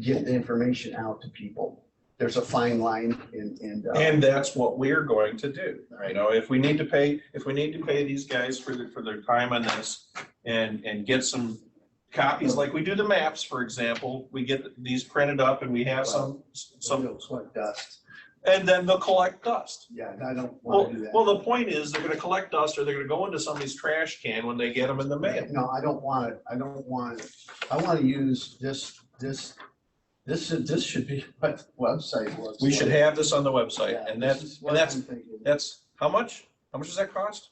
get the information out to people. There's a fine line and that's what we're going to do. If we need to pay these guys for their time on this and get some copies, like we do the maps, for example, we get these printed up and we have some, collect dust. and then they'll collect dust. Yeah, I don't Well, want to do that. well, the point is they're gonna collect dust or they're gonna go into somebody's trash can when they get them in the mail. No, I don't want it. I want to use this should be what the website looks We should like. have this on the website, Yeah, and this is what that's I'm thinking. how much? How much does that cost?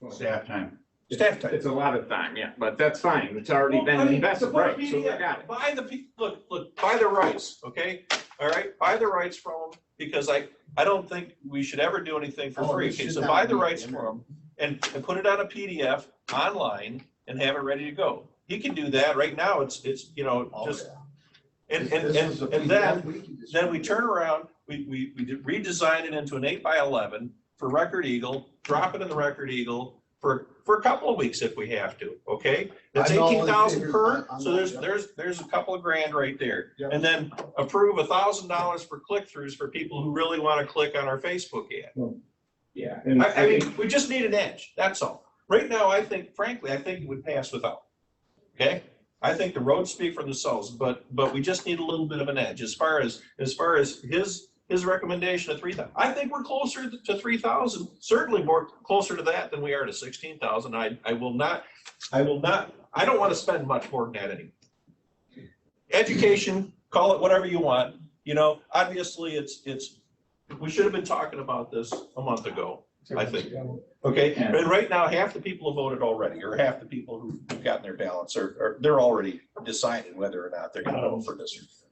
Staff time. Staff time. It's a lot of time, yeah, but that's fine. It's already Well, been I mean, invested, support right? So we media, got it. Buy buy the rights, okay? All right, buy the rights from them, because I don't think we should ever do anything for Oh, free. this Okay, should so not buy the be rights in from there. them and put it on a PDF online and have it ready to go. He can do that. Right now, it's Oh, just, yeah. and This was a then PDF, we can just- then we turn around, we redesign it into an 8x11 for Record Eagle, drop it in the Record Eagle for a couple of weeks if we have to, okay? That's I'm all in 18,000 favor. per, I'm so all- there's a couple of grand right there. Yeah. And then approve $1,000 for click-throughs for people who really want to click on our Facebook ad. Yeah. And I mean, we just need an edge, that's all. Right now, frankly, I think it would pass without, okay? I think the roads speak for themselves, but we just need a little bit of an edge as far as his recommendation of 3,000. I think we're closer to 3,000, certainly more closer to that than we are to 16,000. I don't want to spend much more than that anymore. Education, call it whatever you want, obviously we should have been talking about this a month ago, I think. Okay, Yeah. and right now, half the people have voted already, or half the people who've gotten their ballots, or they're already decided whether or not they're gonna vote for this.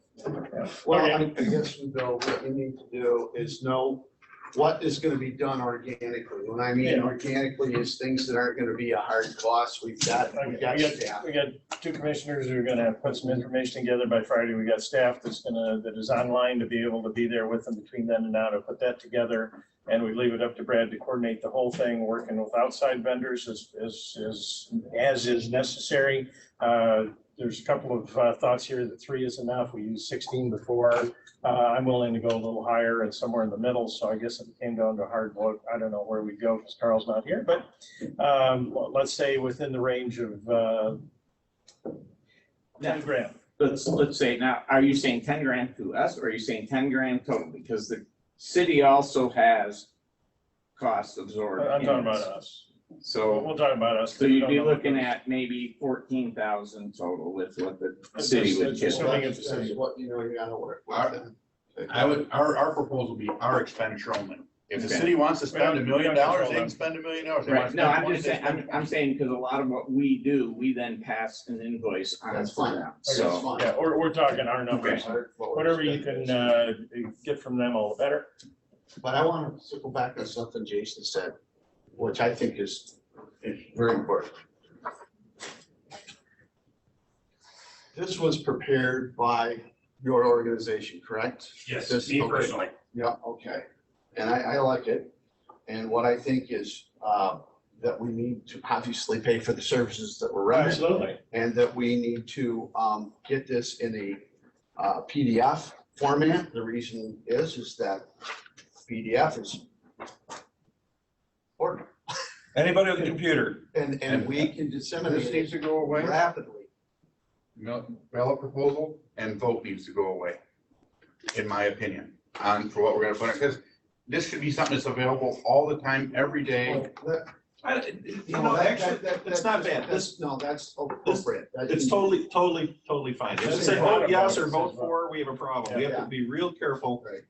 Well, Okay. I guess, Bill, what we need to do is know what is gonna be done organically. When I mean Yeah. organically is things that aren't gonna be a hard cost. We've got staff. We got two commissioners who are gonna put some information together by Friday. We got staff that is online to be able to be there with them between then and now to put that together. And we leave it up to Brad to coordinate the whole thing, working with outside vendors as is necessary. There's a couple of thoughts here that 3 is enough. We used 16 before. I'm willing to go a little higher and somewhere in the middle. So I guess if it came down to a hard vote, I don't know where we'd go because Carl's not here, but let's say within the range of 10 grand. let's say now, are you saying 10 grand to us or are you saying 10 grand total? Because the city also has cost absorbed. I'm in talking about this. us. So, We'll talk about us. so you'd be looking at maybe 14,000 total with what the city would Just give. assuming it's the city. What, you gotta work with. our proposal would be our expenditure only. If the city wants to spend $1 million, they can spend $1 million. They want Right, to no, spend I'm 20, just they saying, spend I'm saying, because a lot of what we do, we then pass an invoice on That's to fine. them, That's so. fine. Yeah, we're talking our numbers. Okay. Whatever you can get from them, all the better. But I want to circle back on something Jason said, which I think is very important. This was prepared by your organization, correct? Yes, This- me okay. personally. Yeah, okay. And I like it. And what I think is that we need to obviously pay for the services that we're running. Absolutely. And that we need to get this in a PDF format. The reason is that PDF is important. Anybody with a computer? And we can disseminate This needs it to go away. rapidly. Ballot proposal and vote needs to go away, in my opinion, on for what we're gonna put in, because this should be something that's available all the time, every day. Actually, it's not bad. This, No, that's appropriate. it's totally fine. If you say vote yes or vote for, we have a problem. We have to be real careful. Right.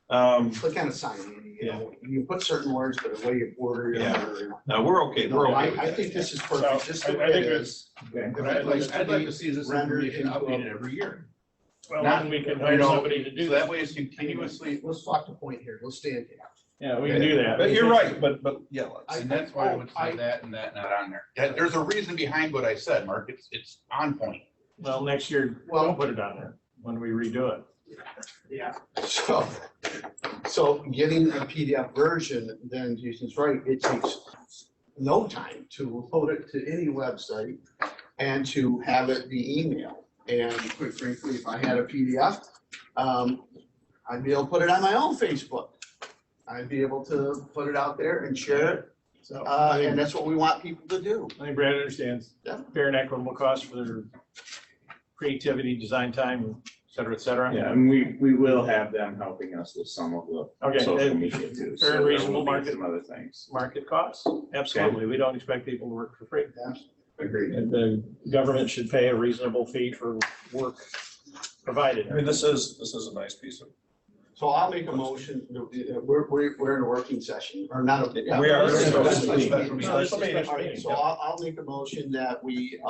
But kind of sign, you know, you put certain words, but the way you order it. Yeah. or, you know. no, we're okay. We're No, okay. I think this is perfect, just the I way think it it's- is. And I'd like to see this rendered information into a- updated every year. Well, Not- then we can you hire know, somebody to do So that. that way it's continuously, Let's talk the point here. Let's stay in cap. Yeah, we can do that. But you're right, but yeah, let's. and that's why I would say that and that not on there. There's a reason behind what I said, Mark. It's on point. Well, next year, we'll put it on there when we redo it. Yeah. So getting a PDF version, then Jason's right, it takes no time to load it to any website and to have it be emailed. And quite frankly, if I had a PDF, I'd be able to put it on my own Facebook. I'd be able to put it out there and share it. So And that's what we want people to do. I think Brad understands. Yeah. Fair and equitable cost for their creativity, design time, et cetera, et cetera. Yeah, and we will have them helping us with some of the Okay, social and media too. fair and so there reasonable will be market. Some other things. market costs. Absolutely. We don't expect people to work for free. Agreed. And the government should pay a reasonable fee for work provided. I mean, this is a nice piece of. So I'll make a motion, we're in a working session, or not. We are in a special meeting. Special meeting. All right, so I'll make a motion that we,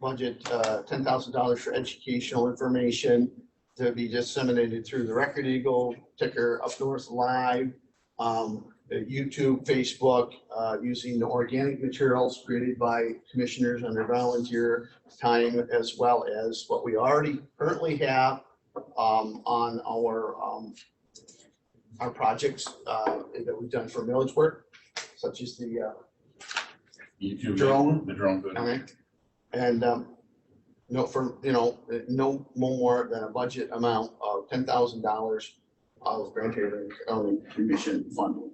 budget, $10,000 for educational information to be disseminated through the Record Eagle, ticker Up North Live, YouTube, Facebook, using the organic materials created by commissioners under volunteer time, as well as what we already currently have on our projects that we've done for millage work, such as the YouTube. Drone. The drone. video. okay, and no, for, no more than a budget amount of $10,000 of Grand Haven County Commission funding.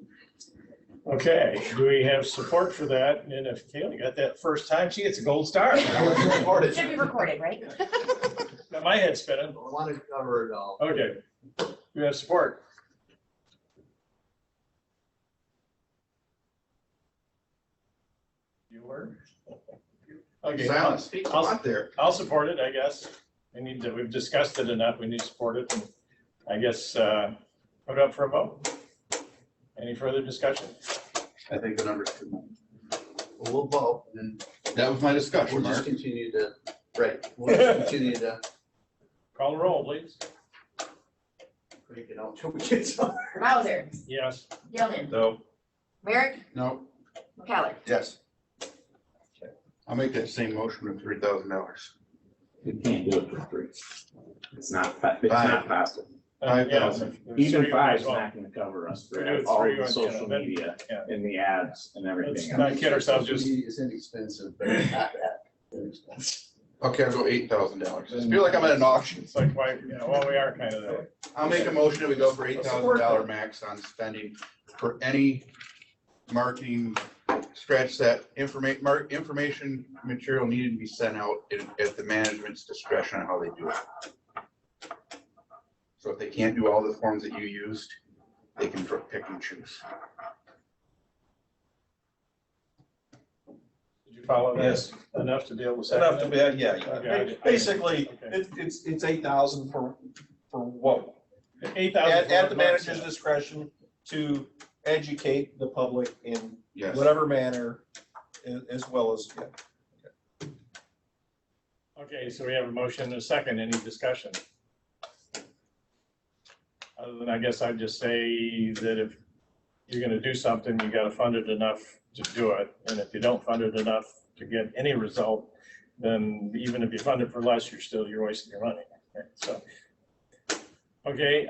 Okay, do we have support for that? And if Kaylee got that first time, she gets a gold star. It should be recorded, right? Got my head spinning. I want to cover it all. Okay, you have support. You were? Okay, Silence, speak a lot there. I'll support it, I guess. We've discussed it enough. We need to support it. And I guess, put it up for a vote. Any further discussion? I think the number's too much. We'll vote, and That was my discussion, we'll just Mark. continue to, right, we'll just continue to Call the roll, please. break it out till we get some. Bowser, Yes. Gilman, No, Merrick, No, McCallum. yes. I'll make that same motion with $3,000. You can't do it for free. It's not possible. Yeah, Even three, five is well, not gonna cover us for We do it all three, the yeah, social then- media yeah. and the ads and Let's everything. not kid ourselves, just, It's inexpensive, but not that inexpensive. Okay, I'll go $8,000. I feel like I'm at an auction. it's like, why, well, we are kind of there. I'll make a motion that we go for $8,000 max on spending for any marketing scratch that information material needed to be sent out at the management's discretion on how they do it. So if they can't do all the forms that you used, they can pick and choose. Did you follow that Yes. enough to be able to say? enough to be, yeah. Okay. Basically, Okay. it's 8,000 for for what? 8,000. At the manager's discretion to educate the public in Yes. whatever manner, as well as, yeah. Okay, so we have a motion and a second. Any discussion? Other than, I guess I'd just say that if you're gonna do something, you gotta fund it enough to do it. And if you don't fund it enough to get any result, then even if you fund it for less, you're wasting your money. Right? So, okay,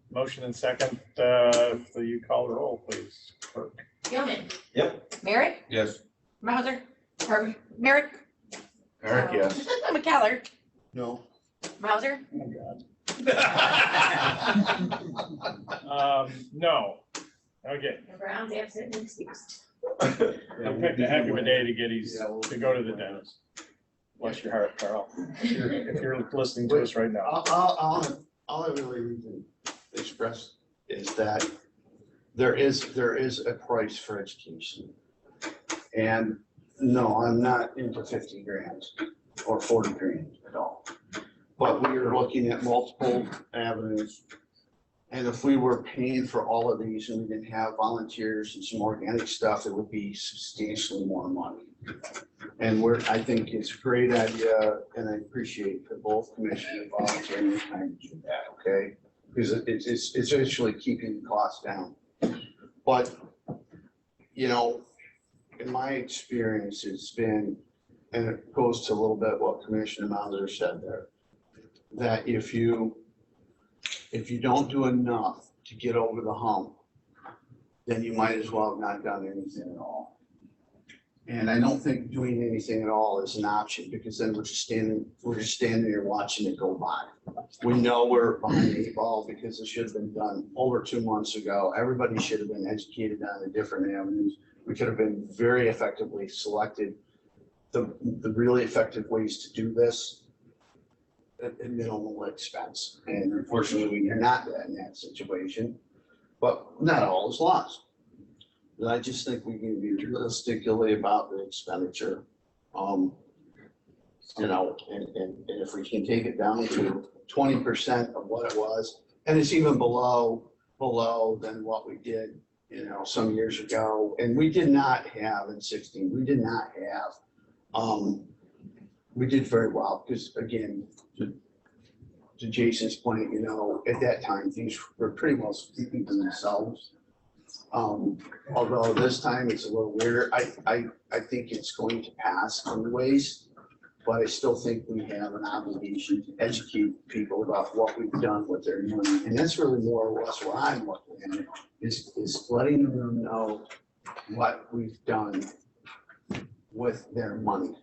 motion and second, so you call the roll, please, clerk. Gilman. Yep. Merrick, Yes. Mauser, or Merrick. Eric, yes. McKellar, No. Mauser, Oh, God. No. Okay. Brown's absent and excused. I picked a heck of a day to get to go to the dentist. Bless your heart, Carl. If you're listening to us right now. All I really need to express is that there is a price for education. And no, I'm not into 50 grand or 40 grand at all. But we are looking at multiple avenues. And if we were paying for all of these and we didn't have volunteers and some organic stuff, it would be substantially more money. And I think it's a great idea, and I appreciate that both commissioners volunteering time to do that, okay? Because it's actually keeping the costs down. But, you know, in my experience, it's been, and it goes to a little bit what Commissioner Mauser said there, that if you don't do enough to get over the hump, then you might as well have not done anything at all. And I don't think doing anything at all is an option, because then we're just standing here watching it go by. We know we're behind the eight ball because it should have been done over 2 months ago. Everybody should have been educated on the different avenues. We could have been very effectively selected the really effective ways to do this at minimal expense. And unfortunately, we are not in that situation, but not all is lost. And I just think we can be realistically about the expenditure. You know, and if we can take it down to 20% of what it was, and it's even below than what we did, you know, some years ago. And we did not have in 16, we did not have, we did very well because, again, to Jason's point, you know, at that time, things were pretty well speaking to themselves. Although this time it's a little weirder. I think it's going to pass anyways, but I still think we have an obligation to educate people about what we've done with their money. And that's really more or less what I'm looking at, is letting them know what we've done with their money.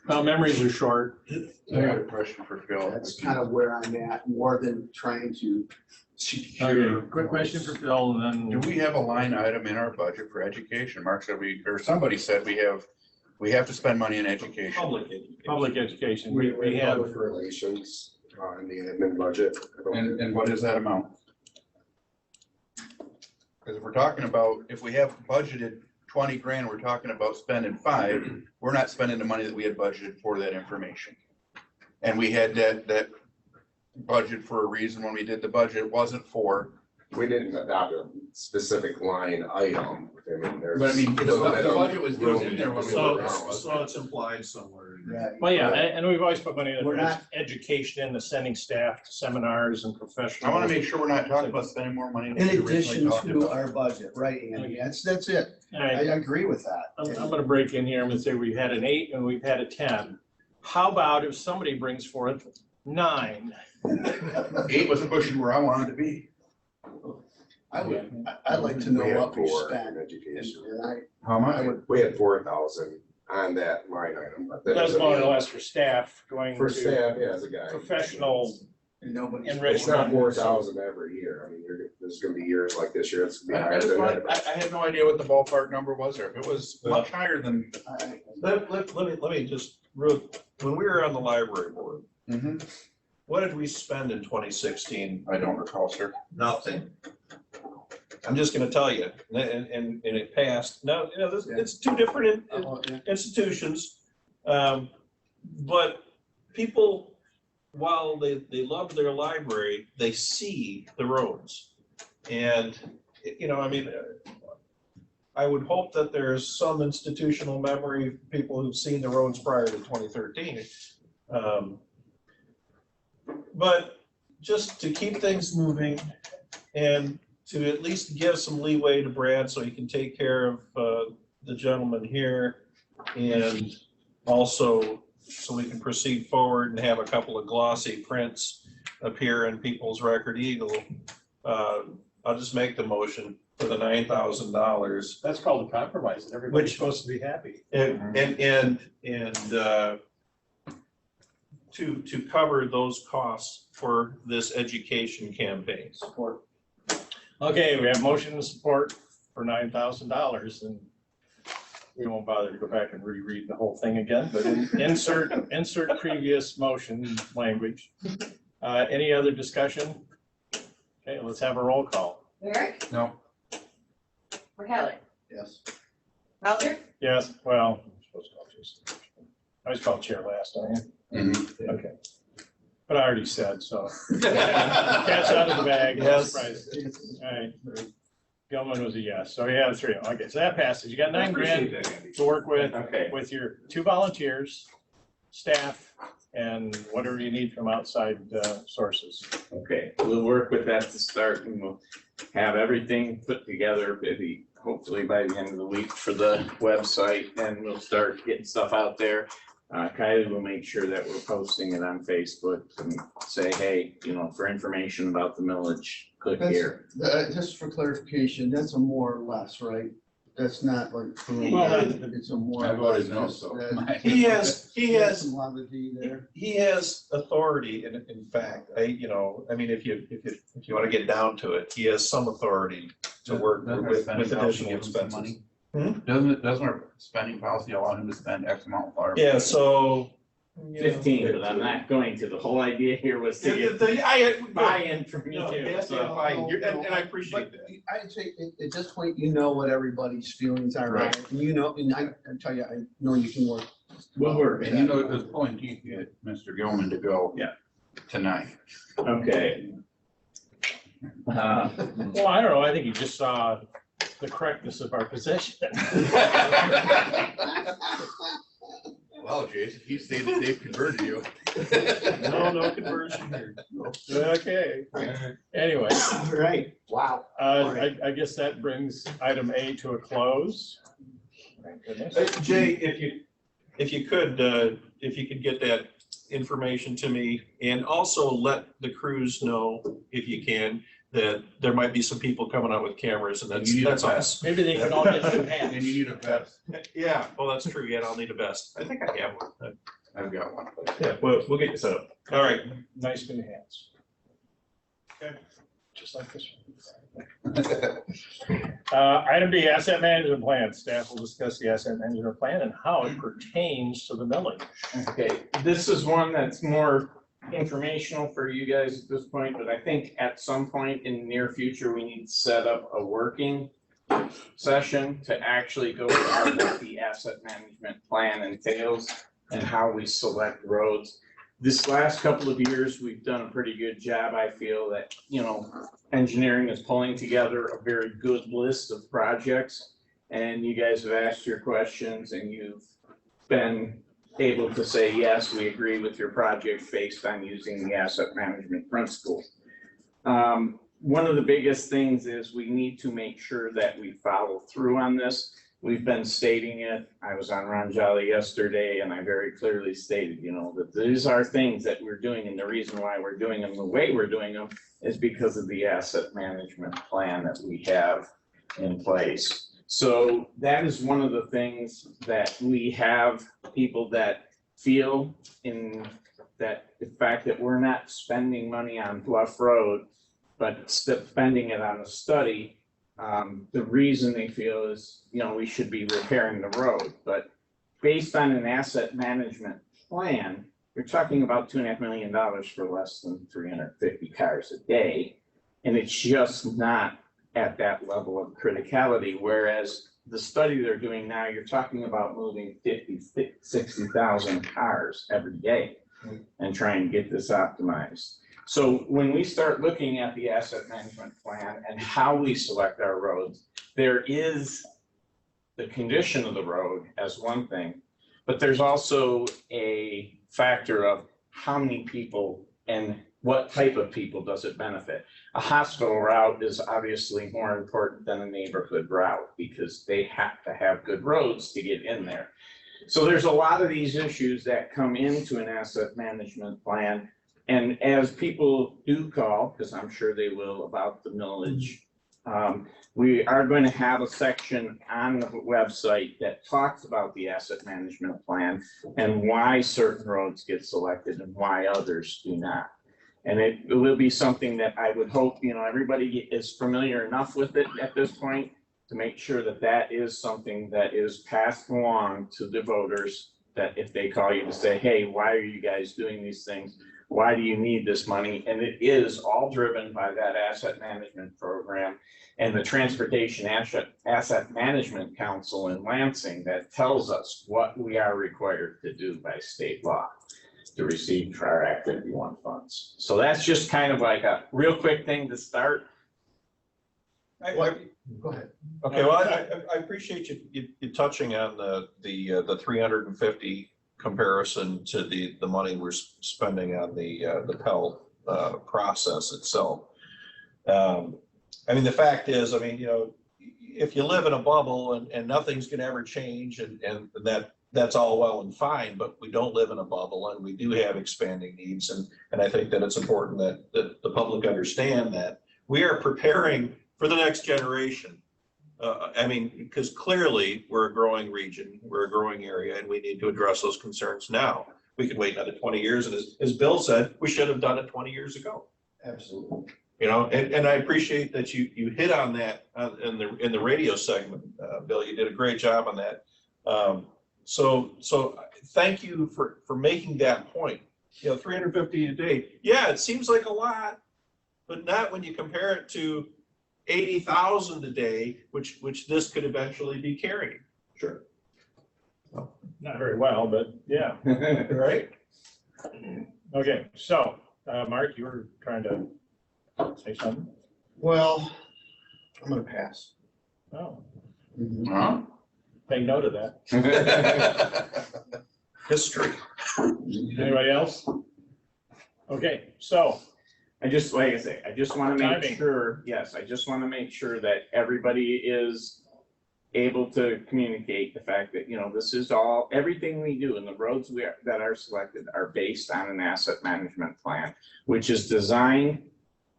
Well, memories are short. I got a question for Phil. That's kind of where I'm at, more than trying to secure. Okay, quick question for Phil, and Do then we have a line item in our budget for education? Mark said or somebody said we have to spend money in education. public education, we have, Public relations in the admin budget. And what is that amount? Because if we're talking about, if we have budgeted 20 grand, we're talking about spending 5, we're not spending the money that we had budgeted for that information. And we had that budget for a reason. When we did the budget, it wasn't for. We didn't adopt a specific line item. I mean, there's. But I mean, a the little bit of budget was in there when we room. were. So it's implied somewhere. well, yeah, and we've always put money in We're for not- education and the sending staff to seminars and professional. I want to make sure we're not talking about spending more money. than In we originally addition talked to about. our budget, right, Andy? That's it. All I right, agree with that. I'm gonna break in here. I'm gonna say we've had an 8 and we've had a 10. How about if somebody brings forth 9? 8 was pushing where I wanted to be. I'd like to know We had what we 4 spent. in education. And How much? We had 4,000 on that line item. But that That's doesn't more or mean- less for staff going For to staff, yeah, as a guy. professional and nobody's. enrichment. It's not 4,000 every year. I mean, there's gonna be years like this year, it's gonna be higher than that. I had no idea what the ballpark number was there. It was much higher than. Let me just, when we were on the library board, what did we spend in 2016? I don't recall, sir. Nothing. I'm just gonna tell you, and it passed. Now, you know, it's 2 different institutions. But people while they love their library, they see the roads. And, you know, I mean, I would hope that there's some institutional memory, people who've seen the roads prior to 2013. But just to keep things moving and to at least give some leeway to Brad so he can take care of the gentleman here, and also so we can proceed forward and have a couple of glossy prints appear in People's Record Eagle. I'll just make the motion for the $9,000. That's called a compromise, and everybody's Which- supposed to be happy. And to cover those costs for this education campaign. Support. Okay, we have motion and support for $9,000, and we won't bother to go back and reread the whole thing again, but insert previous motion language. Any other discussion? Okay, let's have a roll call. Merrick, No. McKellar, Yes. Melcher, Yes, well, I'm supposed to call Jason. I was called chair last time. Okay. But I already said, so. Cat's out of the bag. no Yes. surprise. All right. Gilman was a yes. So we have three. Okay, so that passes. You got $9,000 to work with, Okay. with your 2 volunteers, staff, and whatever you need from outside sources. Okay, we'll work with that to start, and we'll have everything put together, maybe hopefully by the end of the week for the website, and we'll start getting stuff out there. Kylie will make sure that we're posting it on Facebook and say, hey, you know, for information about the millage, click That's- here. Just for clarification, that's a more or less, right? That's not like. Well, It's a more. I or voted less. no, so. He has Some levity there. he has authority, in fact, I mean, if you want to get down to it, he has some authority to work with additional expenses. Doesn't our spending policy allow him to spend X amount of our? Yeah, so. 15, but I'm not going to. The whole idea here was to get buy-in from you. No, that's so- fine. And I appreciate But that. I'd say at this point, you know what everybody's feelings are, right? And you know, and I tell you, I know you can work. We'll work. And you know, at this point, you get Mr. Gilman to go. Yeah. Tonight. Okay. Well, I don't know. I think you just saw the correctness of our position. Well, Jason, he stated they've converted you. No conversion here. Okay, anyway, Right, wow. I guess that brings item A to a close. Thank goodness. Jay, if you could get that information to me, and also let the crews know, if you can, that there might be some people coming out with cameras, and that's us. Maybe they can all get new hats. And you need a vest. Yeah, well, that's true. Yeah, I'll need a vest. I think I have one. I've got one. Yeah, We'll get you set up. all right. Nice new hats. Okay, just like this one. Item B, asset management plan. Staff will discuss the asset management plan and how it pertains to the millage. Okay, this is one that's more informational for you guys at this point, but I think at some point in the near future, we need to set up a working session to actually go over what the asset management plan entails and how we select roads. This last couple of years, we've done a pretty good job. I feel that, you know, engineering is pulling together a very good list of projects. And you guys have asked your questions and you've been able to say, yes, we agree with your project based on using the asset management principles. One of the biggest things is we need to make sure that we follow through on this. We've been stating it. I was on Ron Jolly yesterday and I very clearly stated, you know, that these are things that we're doing, and the reason why we're doing them the way we're doing them is because of the asset management plan that we have in place. So that is one of the things that we have people that feel in that the fact that we're not spending money on Bluff Road, but spending it on a study. The reason they feel is, you know, we should be repairing the road, but based on an asset management plan, you're talking about $2.5 million for less than 350 cars a day. And it's just not at that level of criticality, whereas the study they're doing now, you're talking about moving 50, 60,000 cars every day. and try and get this optimized. So when we start looking at the asset management plan and how we select our roads, there is the condition of the road as one thing, but there's also a factor of how many people and what type of people does it benefit. A hospital route is obviously more important than a neighborhood route because they have to have good roads to get in there. So there's a lot of these issues that come into an asset management plan. And as people do call, because I'm sure they will, about the millage, we are going to have a section on the website that talks about the asset management plan and why certain roads get selected and why others do not. And it will be something that I would hope, everybody is familiar enough with it at this point to make sure that that is something that is passed along to the voters, that if they call you to say, hey, why are you guys doing these things? Why do you need this money? And it is all driven by that asset management program and the Transportation Asset Management Council in Lansing that tells us what we are required to do by state law to receive our Activity One funds. So that's just kind of like a real quick thing to start. Go ahead. Okay, well, I appreciate you touching on the 350 comparison to the money we're spending on the Pell process itself. I mean, the fact is, if you live in a bubble and nothing's gonna ever change and that's all well and fine, but we don't live in a bubble and we do have expanding needs. And I think that it's important that the public understand that we are preparing for the next generation. Because clearly we're a growing region, we're a growing area, and we need to address those concerns now. We could wait another 20 years, and as Bill said, we should have done it 20 years ago. Absolutely. And I appreciate that you hit on that in the radio segment, Bill. You did a great job on that. So thank you for making that point. 350 a day. Yeah, it seems like a lot, but not when you compare it to 80,000 a day, which this could eventually be carrying. Sure. Not very well, but yeah. Right. Okay, so, Mark, you were trying to say something? Well, I'm gonna pass. Oh, Mhm. take note of that. History. Anybody else? Okay, so, I just want to make Timing. sure, yes, I just want to make sure that everybody is able to communicate the fact that, this is all, everything we do and the roads that are selected are based on an asset management plan, which is designed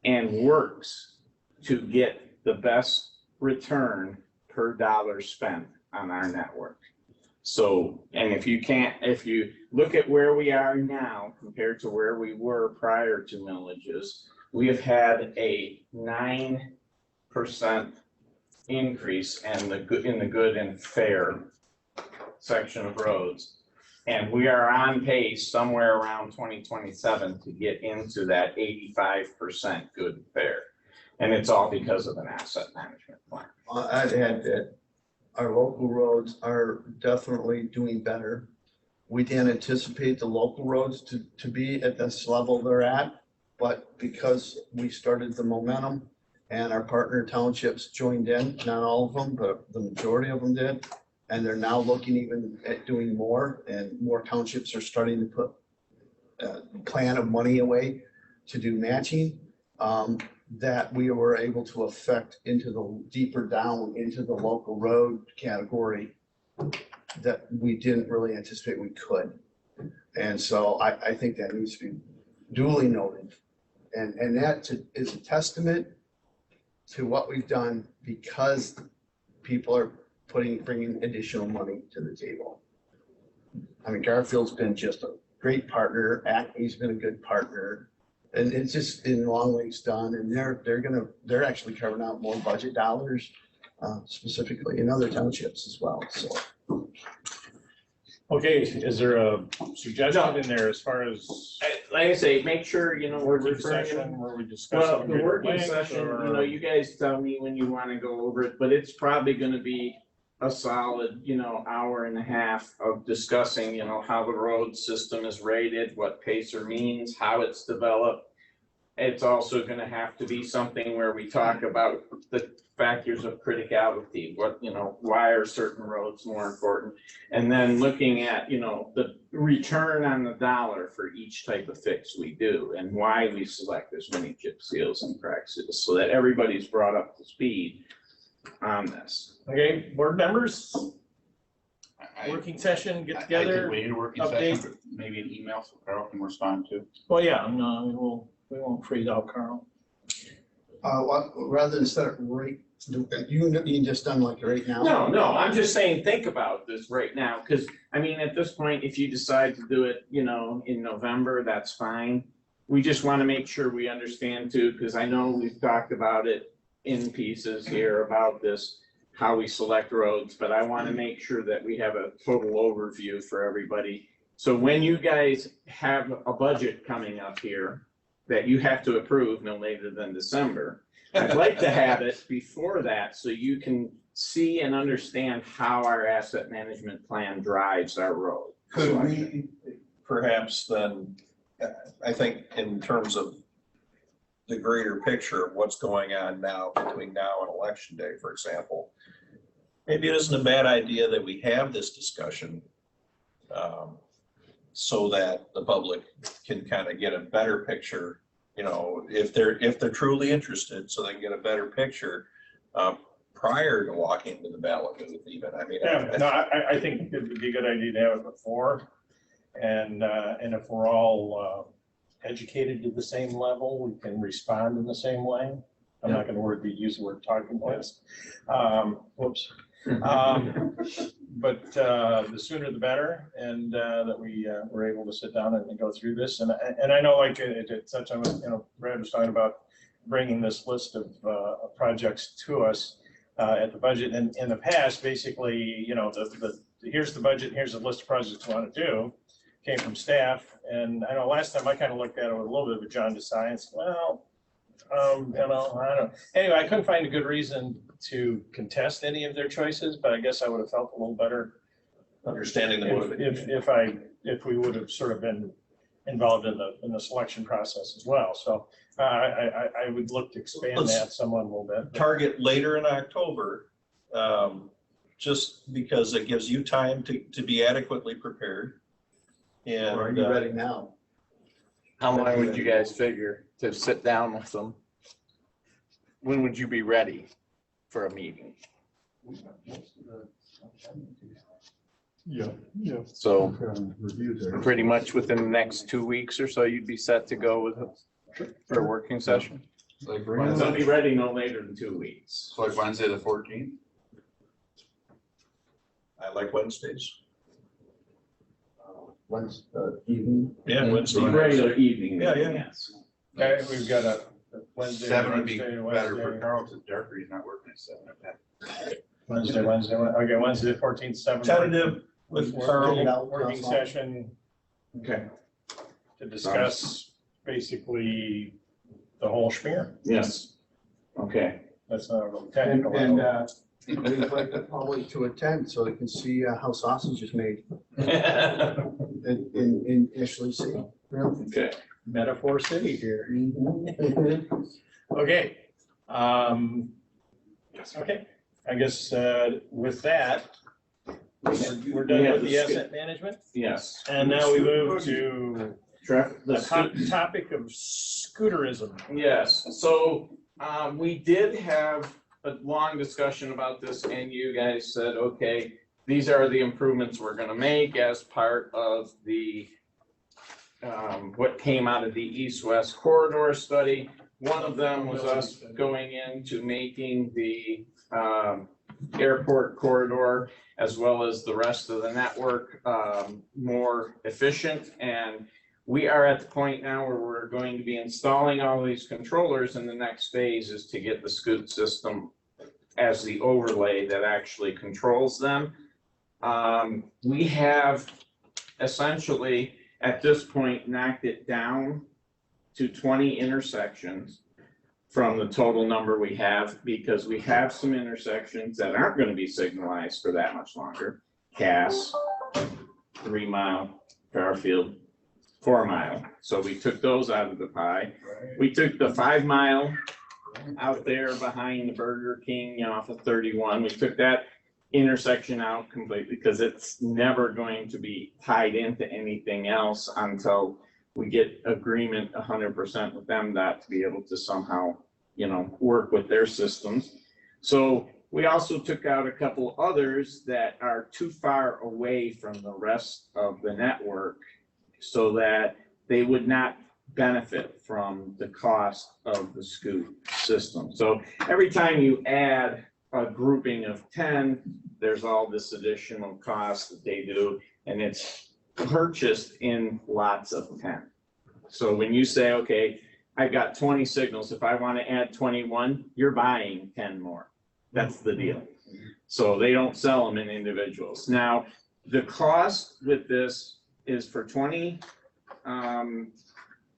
and works to get the best return per dollar spent on our network. So, and if you look at where we are now compared to where we were prior to millages, we have had a 9% increase in the good and fair section of roads. And we are on pace somewhere around 2027 to get into that 85% good and fair. And it's all because of an asset management plan. I'd add that our local roads are definitely doing better. We didn't anticipate the local roads to be at this level they're at, but because we started the momentum and our partner townships joined in, not all of them, but the majority of them did. And they're now looking even at doing more, and more townships are starting to put a plan of money away to do matching. That we were able to affect into the deeper down into the local road category that we didn't really anticipate we could. And so I think that needs to be duly noted. And that is a testament to what we've done because people are bringing additional money to the table. Garfield's been just a great partner. Acme's been a good partner. And it's just in Long Lake's done, and they're actually carving out more budget dollars, specifically in other townships as well, so. okay, is there a suggestion in there as far as Like I say, make sure, we're working referring. session where we Well, discuss? the working session, you guys tell me when you want to go over it, but it's probably going to be a solid, hour and a half of discussing, how the road system is rated, what Pacer means, how it's developed. It's also gonna have to be something where we talk about the factors of criticality, why are certain roads more important? And then looking at, the return on the dollar for each type of fix we do and why we select as many chip seals and crack seals, so that everybody's brought up to speed on this. Okay, board members, I working session, get think together. we need a working update. session, but maybe an email so Carl can respond to. Well, yeah, no, we won't freeze out Carl. Rather than set it right, you just done like right now? No, I'm just saying, think about this right now, because, at this point, if you decide to do it, in November, that's fine. We just want to make sure we understand too, because I know we've talked about it in pieces here about this, how we select roads, but I want to make sure that we have a total overview for everybody. So when you guys have a budget coming up here that you have to approve no later than December, I'd like to have it before that so you can see and understand how our asset management plan drives our road. Could we perhaps then, I think in terms of the greater picture of what's going on now between now and election day, for example, maybe it isn't a bad idea that we have this discussion so that the public can kind of get a better picture, if they're truly interested, so they can get a better picture prior to walking into the ballot booth even. Yeah, no, I think it would be a good idea to have it before. And if we're all educated to the same level, we can respond in the same way. I'm not gonna use the word talking points. Whoops. But the sooner the better, and that we were able to sit down and go through this. And I know, like it's such a, Brad was talking about bringing this list of projects to us at the budget. And in the past, basically, here's the budget, here's the list of projects we want to do, came from staff. And I know last time I kind of looked at it with a little bit of a John DeScience. Well, I don't know. Anyway, I couldn't find a good reason to contest any of their choices, but I guess I would have felt a little better Understanding the motivation. if we would have sort of been involved in the selection process as well. So I would look to expand that somewhat a little bit. Target later in October, just because it gives you time to be adequately prepared. And Or are you ready now? How long would you guys figure to sit down with them? When would you be ready for a meeting? Yeah. So pretty much within the next 2 weeks or so, you'd be set to go for a working session? Like So be ready no later than 2 weeks. So like Wednesday, the 14th? I like Wednesdays. Wednesday evening? Yeah, Wednesday. Regular evening. Yeah. Yes. Okay, we've got a Wednesday. 7 would be Wednesday, better for Wednesday. Carl, because Darker, he's not working at 7 at that. Wednesday, okay, Wednesday, 14th, 7. Tentative with Carl. Working session Okay. to discuss basically the whole schmear. Yes. Okay. That's not a real And, technical. we'd like the public to attend so they can see how sausage is made in Ashley City. Really? Okay. Metaphor City here. Mhm. Okay. Okay, I guess with that, we're done with the asset management. Yes. And now we move to Traffic. the hot topic of scooterism. Yes, so we did have a long discussion about this and you guys said, okay, these are the improvements we're gonna make as part of the what came out of the east-west corridor study. One of them was us going into making the airport corridor as well as the rest of the network more efficient. And we are at the point now where we're going to be installing all these controllers, and the next phase is to get the Scoot system as the overlay that actually controls them. We have essentially at this point knocked it down to 20 intersections from the total number we have, because we have some intersections that aren't gonna be signalized for that much longer. Cass, 3 Mile, Garfield, 4 Mile. So we took those out of the pie. We took the 5 Mile out there behind the Burger King off of 31. We took that intersection out completely because it's never going to be tied into anything else until we get agreement 100% with MDOT to be able to somehow, work with their systems. So we also took out a couple others that are too far away from the rest of the network so that they would not benefit from the cost of the Scoot system. So every time you add a grouping of 10, there's all this additional cost that they do, and it's purchased in lots of 10. So when you say, okay, I've got 20 signals, if I want to add 21, you're buying 10 more. That's the deal. So they don't sell them in individuals. Now, the cost with this is for 20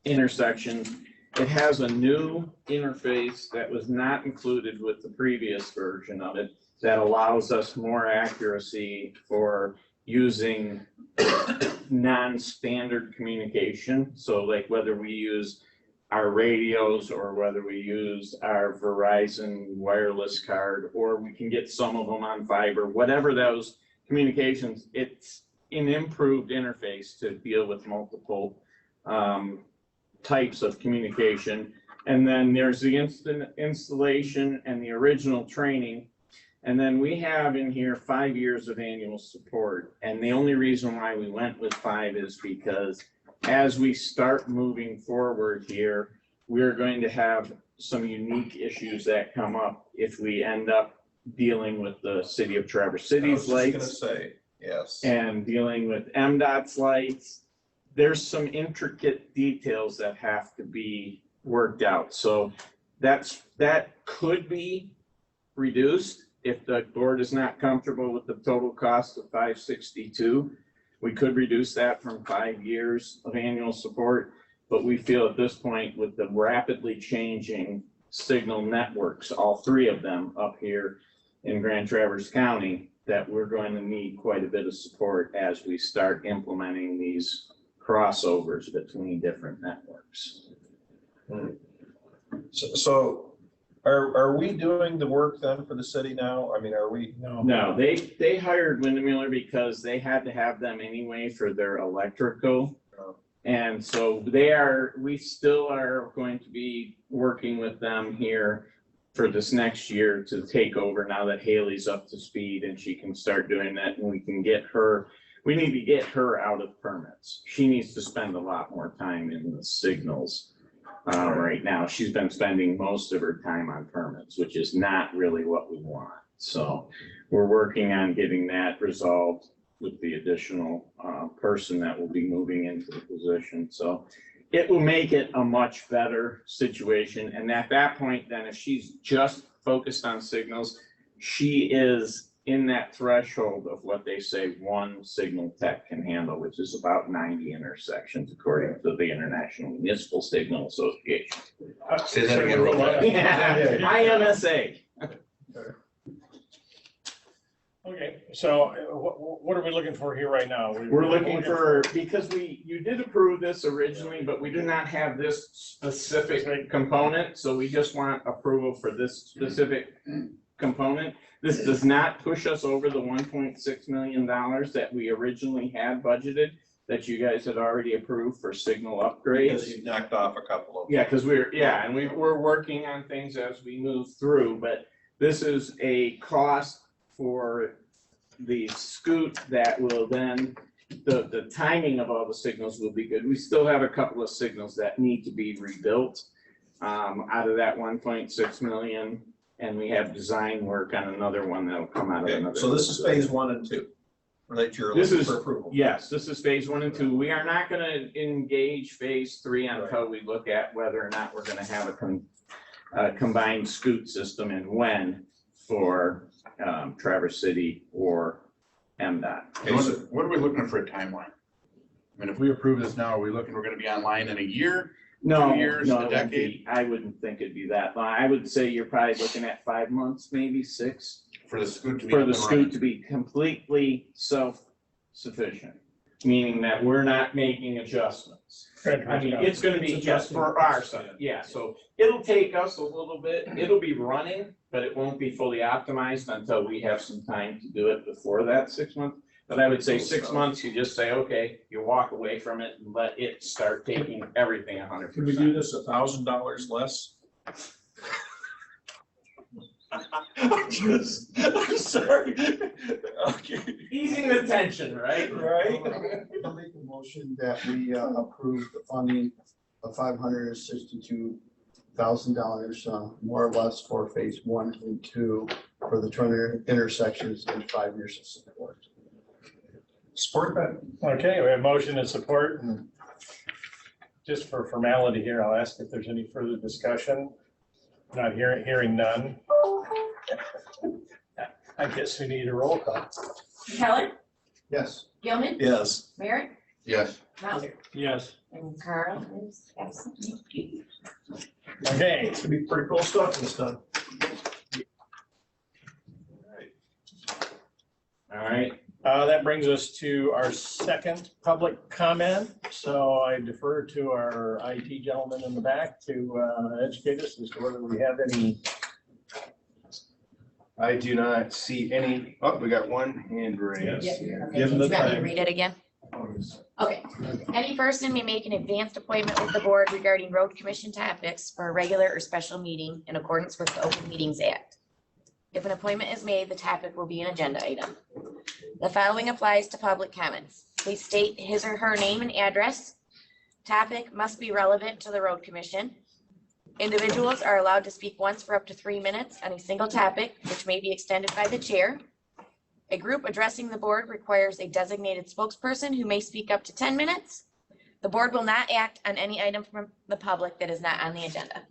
intersections. It has a new interface that was not included with the previous version of it that allows us more accuracy for using non-standard communication. So like whether we use our radios or whether we use our Verizon wireless card, or we can get some of them on fiber, whatever those communications, it's an improved interface to deal with multiple types of communication. And then there's the installation and the original training. And then we have in here 5 years of annual support. And the only reason why we went with 5 is because as we start moving forward here, we're going to have some unique issues that come up if we end up dealing with the city of Traverse City's lights. I was just gonna say, yes. And dealing with MDOT's lights. There's some intricate details that have to be worked out. So that could be reduced if the board is not comfortable with the total cost of $562. We could reduce that from 5 years of annual support, but we feel at this point with the rapidly changing signal networks, all 3 of them up here in Grand Traverse County, that we're going to need quite a bit of support as we start implementing these crossovers between different networks. So are we doing the work then for the city now? I mean, are we? No, they hired Windmiller because they had to have them anyway for their electrical. And so we still are going to be working with them here for this next year to take over now that Haley's up to speed and she can start doing that, and we can get her. We need to get her out of permits. She needs to spend a lot more time in the signals right now. She's been spending most of her time on permits, which is not really what we want. So we're working on getting that resolved with the additional person that will be moving into the position. So it will make it a much better situation. And at that point, then if she's just focused on signals, she is in that threshold of what they say one signal tech can handle, which is about 90 intersections according to the International Municipal Signal Association. Say that again real loud. IMSA. Okay, so what are we looking for here right now? We're looking for, because you did approve this originally, but we do not have this specific component. So we just want approval for this specific component. This does not push us over the $1.6 million that we originally had budgeted, that you guys had already approved for signal upgrades. Because you knocked off a couple of them. Yeah, because we're working on things as we move through, but this is a cost for the Scoot that will then, the timing of all the signals will be good. We still have a couple of signals that need to be rebuilt out of that 1.6 million. And we have design work on another one that'll come out of Okay, another. so this is phase 1 and 2. That you're This looking is- for approval. Yes, this is phase 1 and 2. We are not gonna engage phase 3 until we look at whether or not we're gonna have a combined Scoot system and when for Traverse City or MDOT. Okay, so what are we looking for a timeline? I mean, if we approve this now, are we looking, we're gonna be online in a year? No, 2 years, no, a it won't be. decade? I wouldn't think it'd be that long. I would say you're probably looking at 5 months, maybe 6, For the scoot to be for up the and scoot running? to be completely self-sufficient. Meaning that we're not making adjustments. I mean, it's gonna be just for our side, yeah, so it'll take us a little bit, it'll be running, but it won't be fully optimized until we have some time to do it before that 6 months. But I would say 6 months, you just say, okay, you walk away from it and let it start taking everything 100%. Can we do this $1,000 less? I'm sorry. Okay. Easing the tension, right? Right? I'll make a motion that we approve the funding of $562,000, more or less for phase 1 and 2 for the turn intersections and 5 years of support. Support that. Okay, we have motion and support, and just for formality here, I'll ask if there's any further discussion. Not hearing none. I guess we need a roll call. Keller, Yes. Gilman, Yes. Merritt, Yes. Mauser, Yes. and Carl is absent. Okay, It's gonna be pretty cool stuff this time. All right, that brings us to our second public comment. So I defer to our IT gentleman in the back to educate us as to whether we have any. I do not see any, oh, we got one hand raised. Yes. Okay, Give them the you want me to time. read it again? Okay. Any person may make an advanced appointment with the board regarding road commission topics for a regular or special meeting in accordance with the Open Meetings Act. If an appointment is made, the topic will be an agenda item. The following applies to public comments. Please state his or her name and address. Topic must be relevant to the road commission. Individuals are allowed to speak once for up to 3 minutes on a single topic, which may be extended by the chair. A group addressing the board requires a designated spokesperson who may speak up to 10 minutes. The board will not act on any item from the public that is not on the agenda.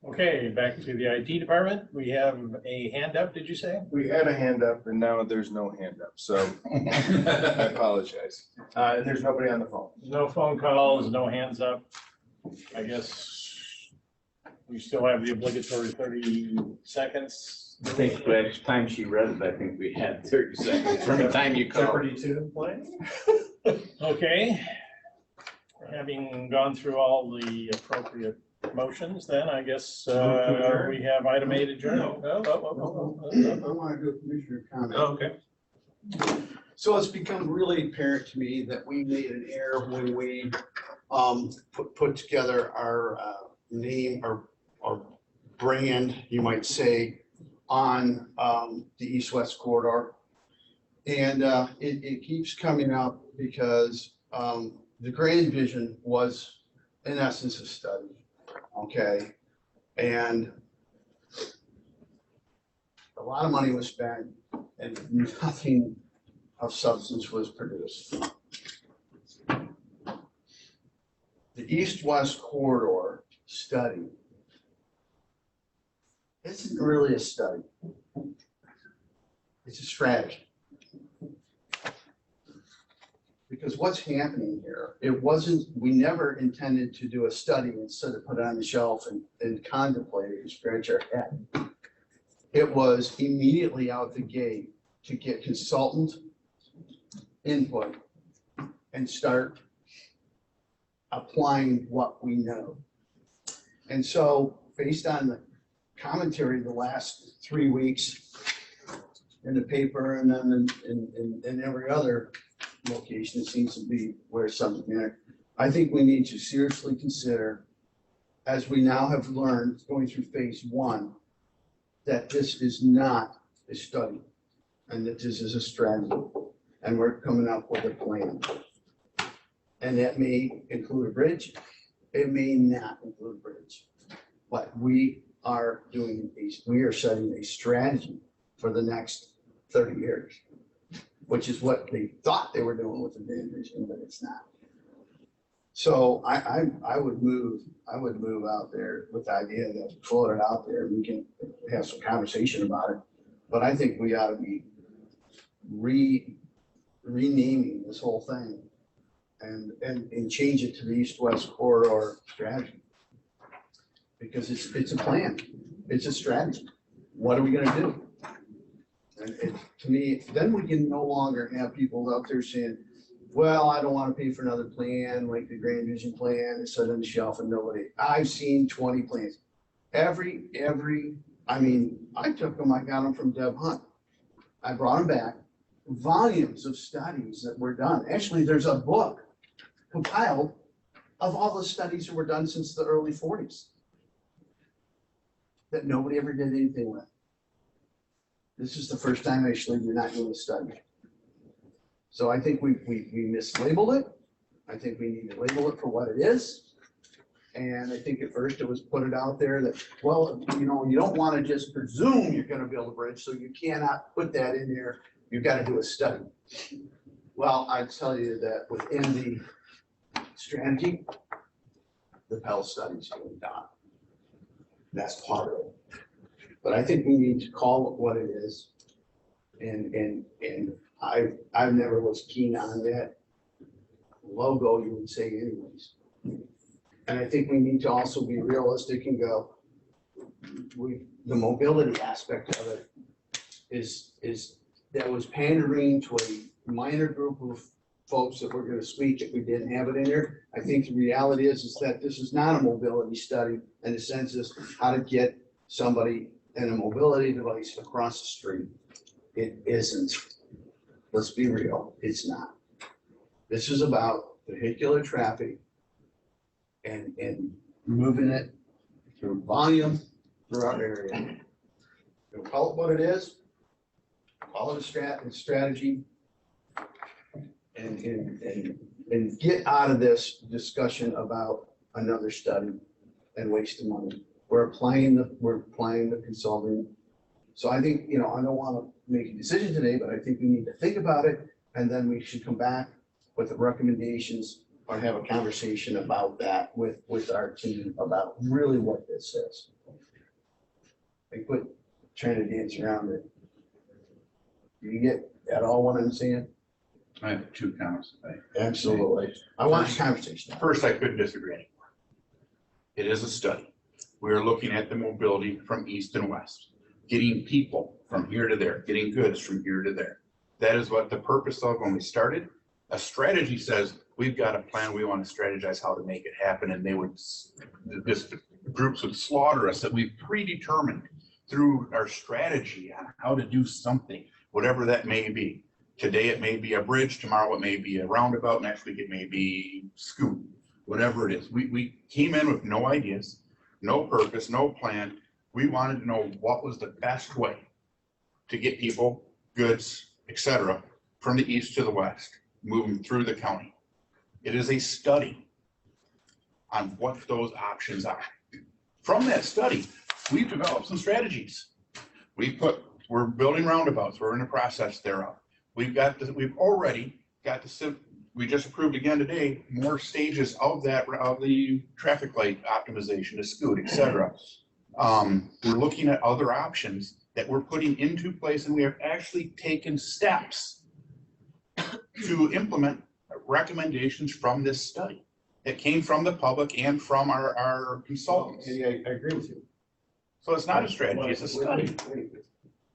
Okay, back to the IT department. We have a hand up, did you say? We had a hand up and now there's no hand up, so I apologize. And there's nobody on the phone. No phone calls, no hands up. I guess we still have the obligatory 30 seconds. I think by the time she read it, I think we had 30 seconds from the time you called. Jeopardy 2 in play. Okay. Having gone through all the appropriate motions, then I guess we have item 8 adjourned. I want to do a commissioner comment. Okay. So it's become really apparent to me that we made an error when we put together our name or brand, you might say, on the east-west corridor. And it keeps coming up because the grand vision was, in essence, a study, okay? And a lot of money was spent and nothing of substance was produced. The east-west corridor study isn't really a study. It's a strategy. Because what's happening here, we never intended to do a study instead of put it on the shelf and contemplate it and scratch our head. It was immediately out the gate to get consultant input and start applying what we know. And so based on the commentary the last 3 weeks in the paper and then in every other location, it seems to be where subject matter, I think we need to seriously consider, as we now have learned going through phase 1, that this is not a study and that this is a strategy. And we're coming up with a plan. And that may include a bridge. It may not include a bridge. But we are setting a strategy for the next 30 years, which is what they thought they were doing with the grand vision, but it's not. So I would move out there with the idea that float it out there, we can have some conversation about it. But I think we ought to be renaming this whole thing and change it to the east-west corridor strategy. Because it's a plan, it's a strategy. What are we gonna do? And it, to me, then we can no longer have people out there saying, well, I don't wanna pay for another plan, like the Grand Vision plan, it's set on the shelf and nobody, I've seen 20 plans. I mean, I took them, I got them from Deb Hunt. I brought them back, volumes of studies that were done. Actually, there's a book compiled of all the studies that were done since the early 40s that nobody ever did anything with. This is the first time actually we're not doing a study. So I think we mislabeled it. I think we need to label it for what it is. And I think at first it was put it out there that, well, you know, you don't want to just presume you're going to build a bridge, so you cannot put that in there. You've got to do a study. Well, I tell you that within the strategy, the Pell study's going down. That's part of it. But I think we need to call it what it is. And I never was keen on that logo, you would say anyways. And I think we need to also be realistic and go, the mobility aspect of it is that was pandering to a minor group of folks that were gonna speak if we didn't have it in there. I think the reality is that this is not a mobility study in the sense is how to get somebody in a mobility device across the street. It isn't. Let's be real, it's not. This is about vehicular traffic and moving it through volume through our area. We'll call it what it is, call it a strategy, and get out of this discussion about another study and waste of money. We're applying the consulting. So I think, you know, I don't want to make a decision today, but I think we need to think about it, and then we should come back with the recommendations or have a conversation about that with our team about really what this is. I quit trying to dance around it. You get at all what I'm saying? I have two comments. Absolutely. I want a conversation. First, I couldn't disagree anymore. It is a study. We're looking at the mobility from east and west, getting people from here to there, getting goods from here to there. That is what the purpose of when we started. A strategy says, we've got a plan, we want to strategize how to make it happen, and groups would slaughter us that we've predetermined through our strategy on how to do something, whatever that may be. Today it may be a bridge, tomorrow it may be a roundabout, next week it may be scoot, whatever it is. We came in with no ideas, no purpose, no plan. We wanted to know what was the best way to get people, goods, etc., from the east to the west, moving through the county. It is a study on what those options are. From that study, we've developed some strategies. We're building roundabouts. We're in the process thereof. We've already got we just approved again today, more stages of the traffic light optimization to scoot, etc. We're looking at other options that we're putting into place, and we have actually taken steps to implement recommendations from this study. It came from the public and from our consultants. I agree with you. So it's not a strategy, it's a study.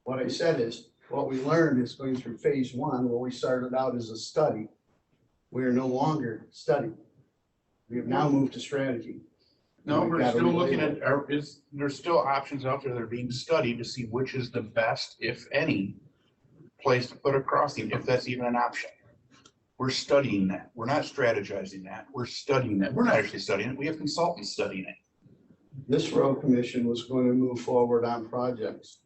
What I said is, what we learned is going through phase one, where we started out as a study, we are no longer studying. We have now moved to strategy. No, We've we're got to still relabel looking it. at, there's still options out there that are being studied to see which is the best, if any, place to put a crossing, if that's even an option. We're studying that. We're not strategizing that. We're studying that. We're not actually studying it. We have consultants studying it. This road commission was going to move forward on projects.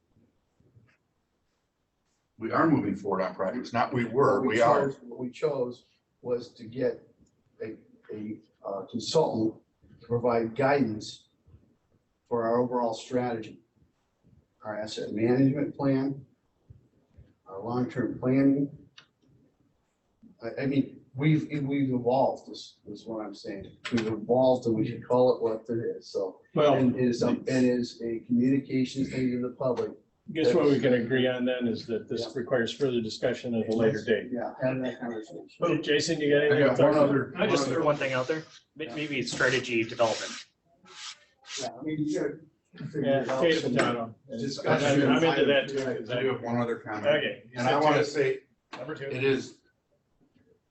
We are moving forward on projects, not we were, we are. What we chose was to get a consultant to provide guidance for our overall strategy, our asset management plan, our long-term planning. I mean, we've evolved, is what I'm saying. We've evolved, and we should call it what it is. So, Well, and it is a communications thing to the public Guess what we can agree on then is that this requires further discussion at a later date. Yeah, have that conversation. Oh, Jason, you got I anything? got one other. I just threw one thing out there. Maybe it's strategy development. Yeah, I mean, you gotta figure Yeah, it out. potato, potato. Discussion. I'm into that too. 'cause I do have one other comment. Okay. you And I said want two. to say, Number two. it is,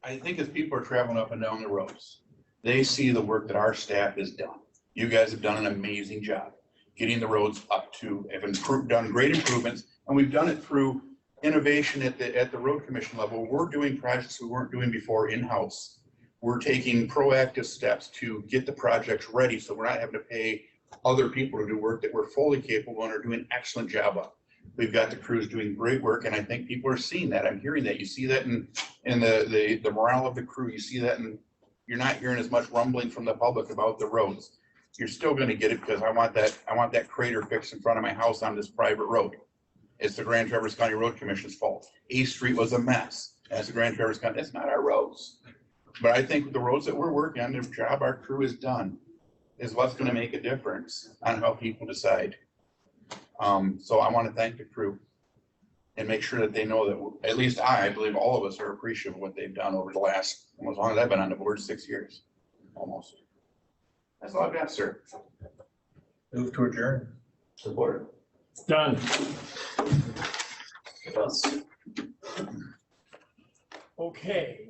I think as people are traveling up and down the roads, they see the work that our staff has done. You guys have done an amazing job getting the roads up to, have improved, done great improvements, and we've done it through innovation at the road commission level. We're doing projects we weren't doing before in-house. We're taking proactive steps to get the projects ready, so we're not having to pay other people to do work that we're fully capable and are doing an excellent job of. We've got the crews doing great work, and I think people are seeing that. I'm hearing that. You see that in the morale of the crew. You see that, and you're not hearing as much rumbling from the public about the roads. You're still gonna get it because I want that crater fixed in front of my house on this private road. It's the Grand Traverse County Road Commission's fault. East Street was a mess. That's the Grand Traverse County, that's not our roads. But I think the roads that we're working on, the job our crew has done is what's gonna make a difference on how people decide. So I wanna thank the crew and make sure that they know that, at least I believe all of us are appreciative of what they've done over the last, as long as I've been on the board, 6 years, almost. That's all I've got, sir. Move to adjourn. Support. Done. Okay.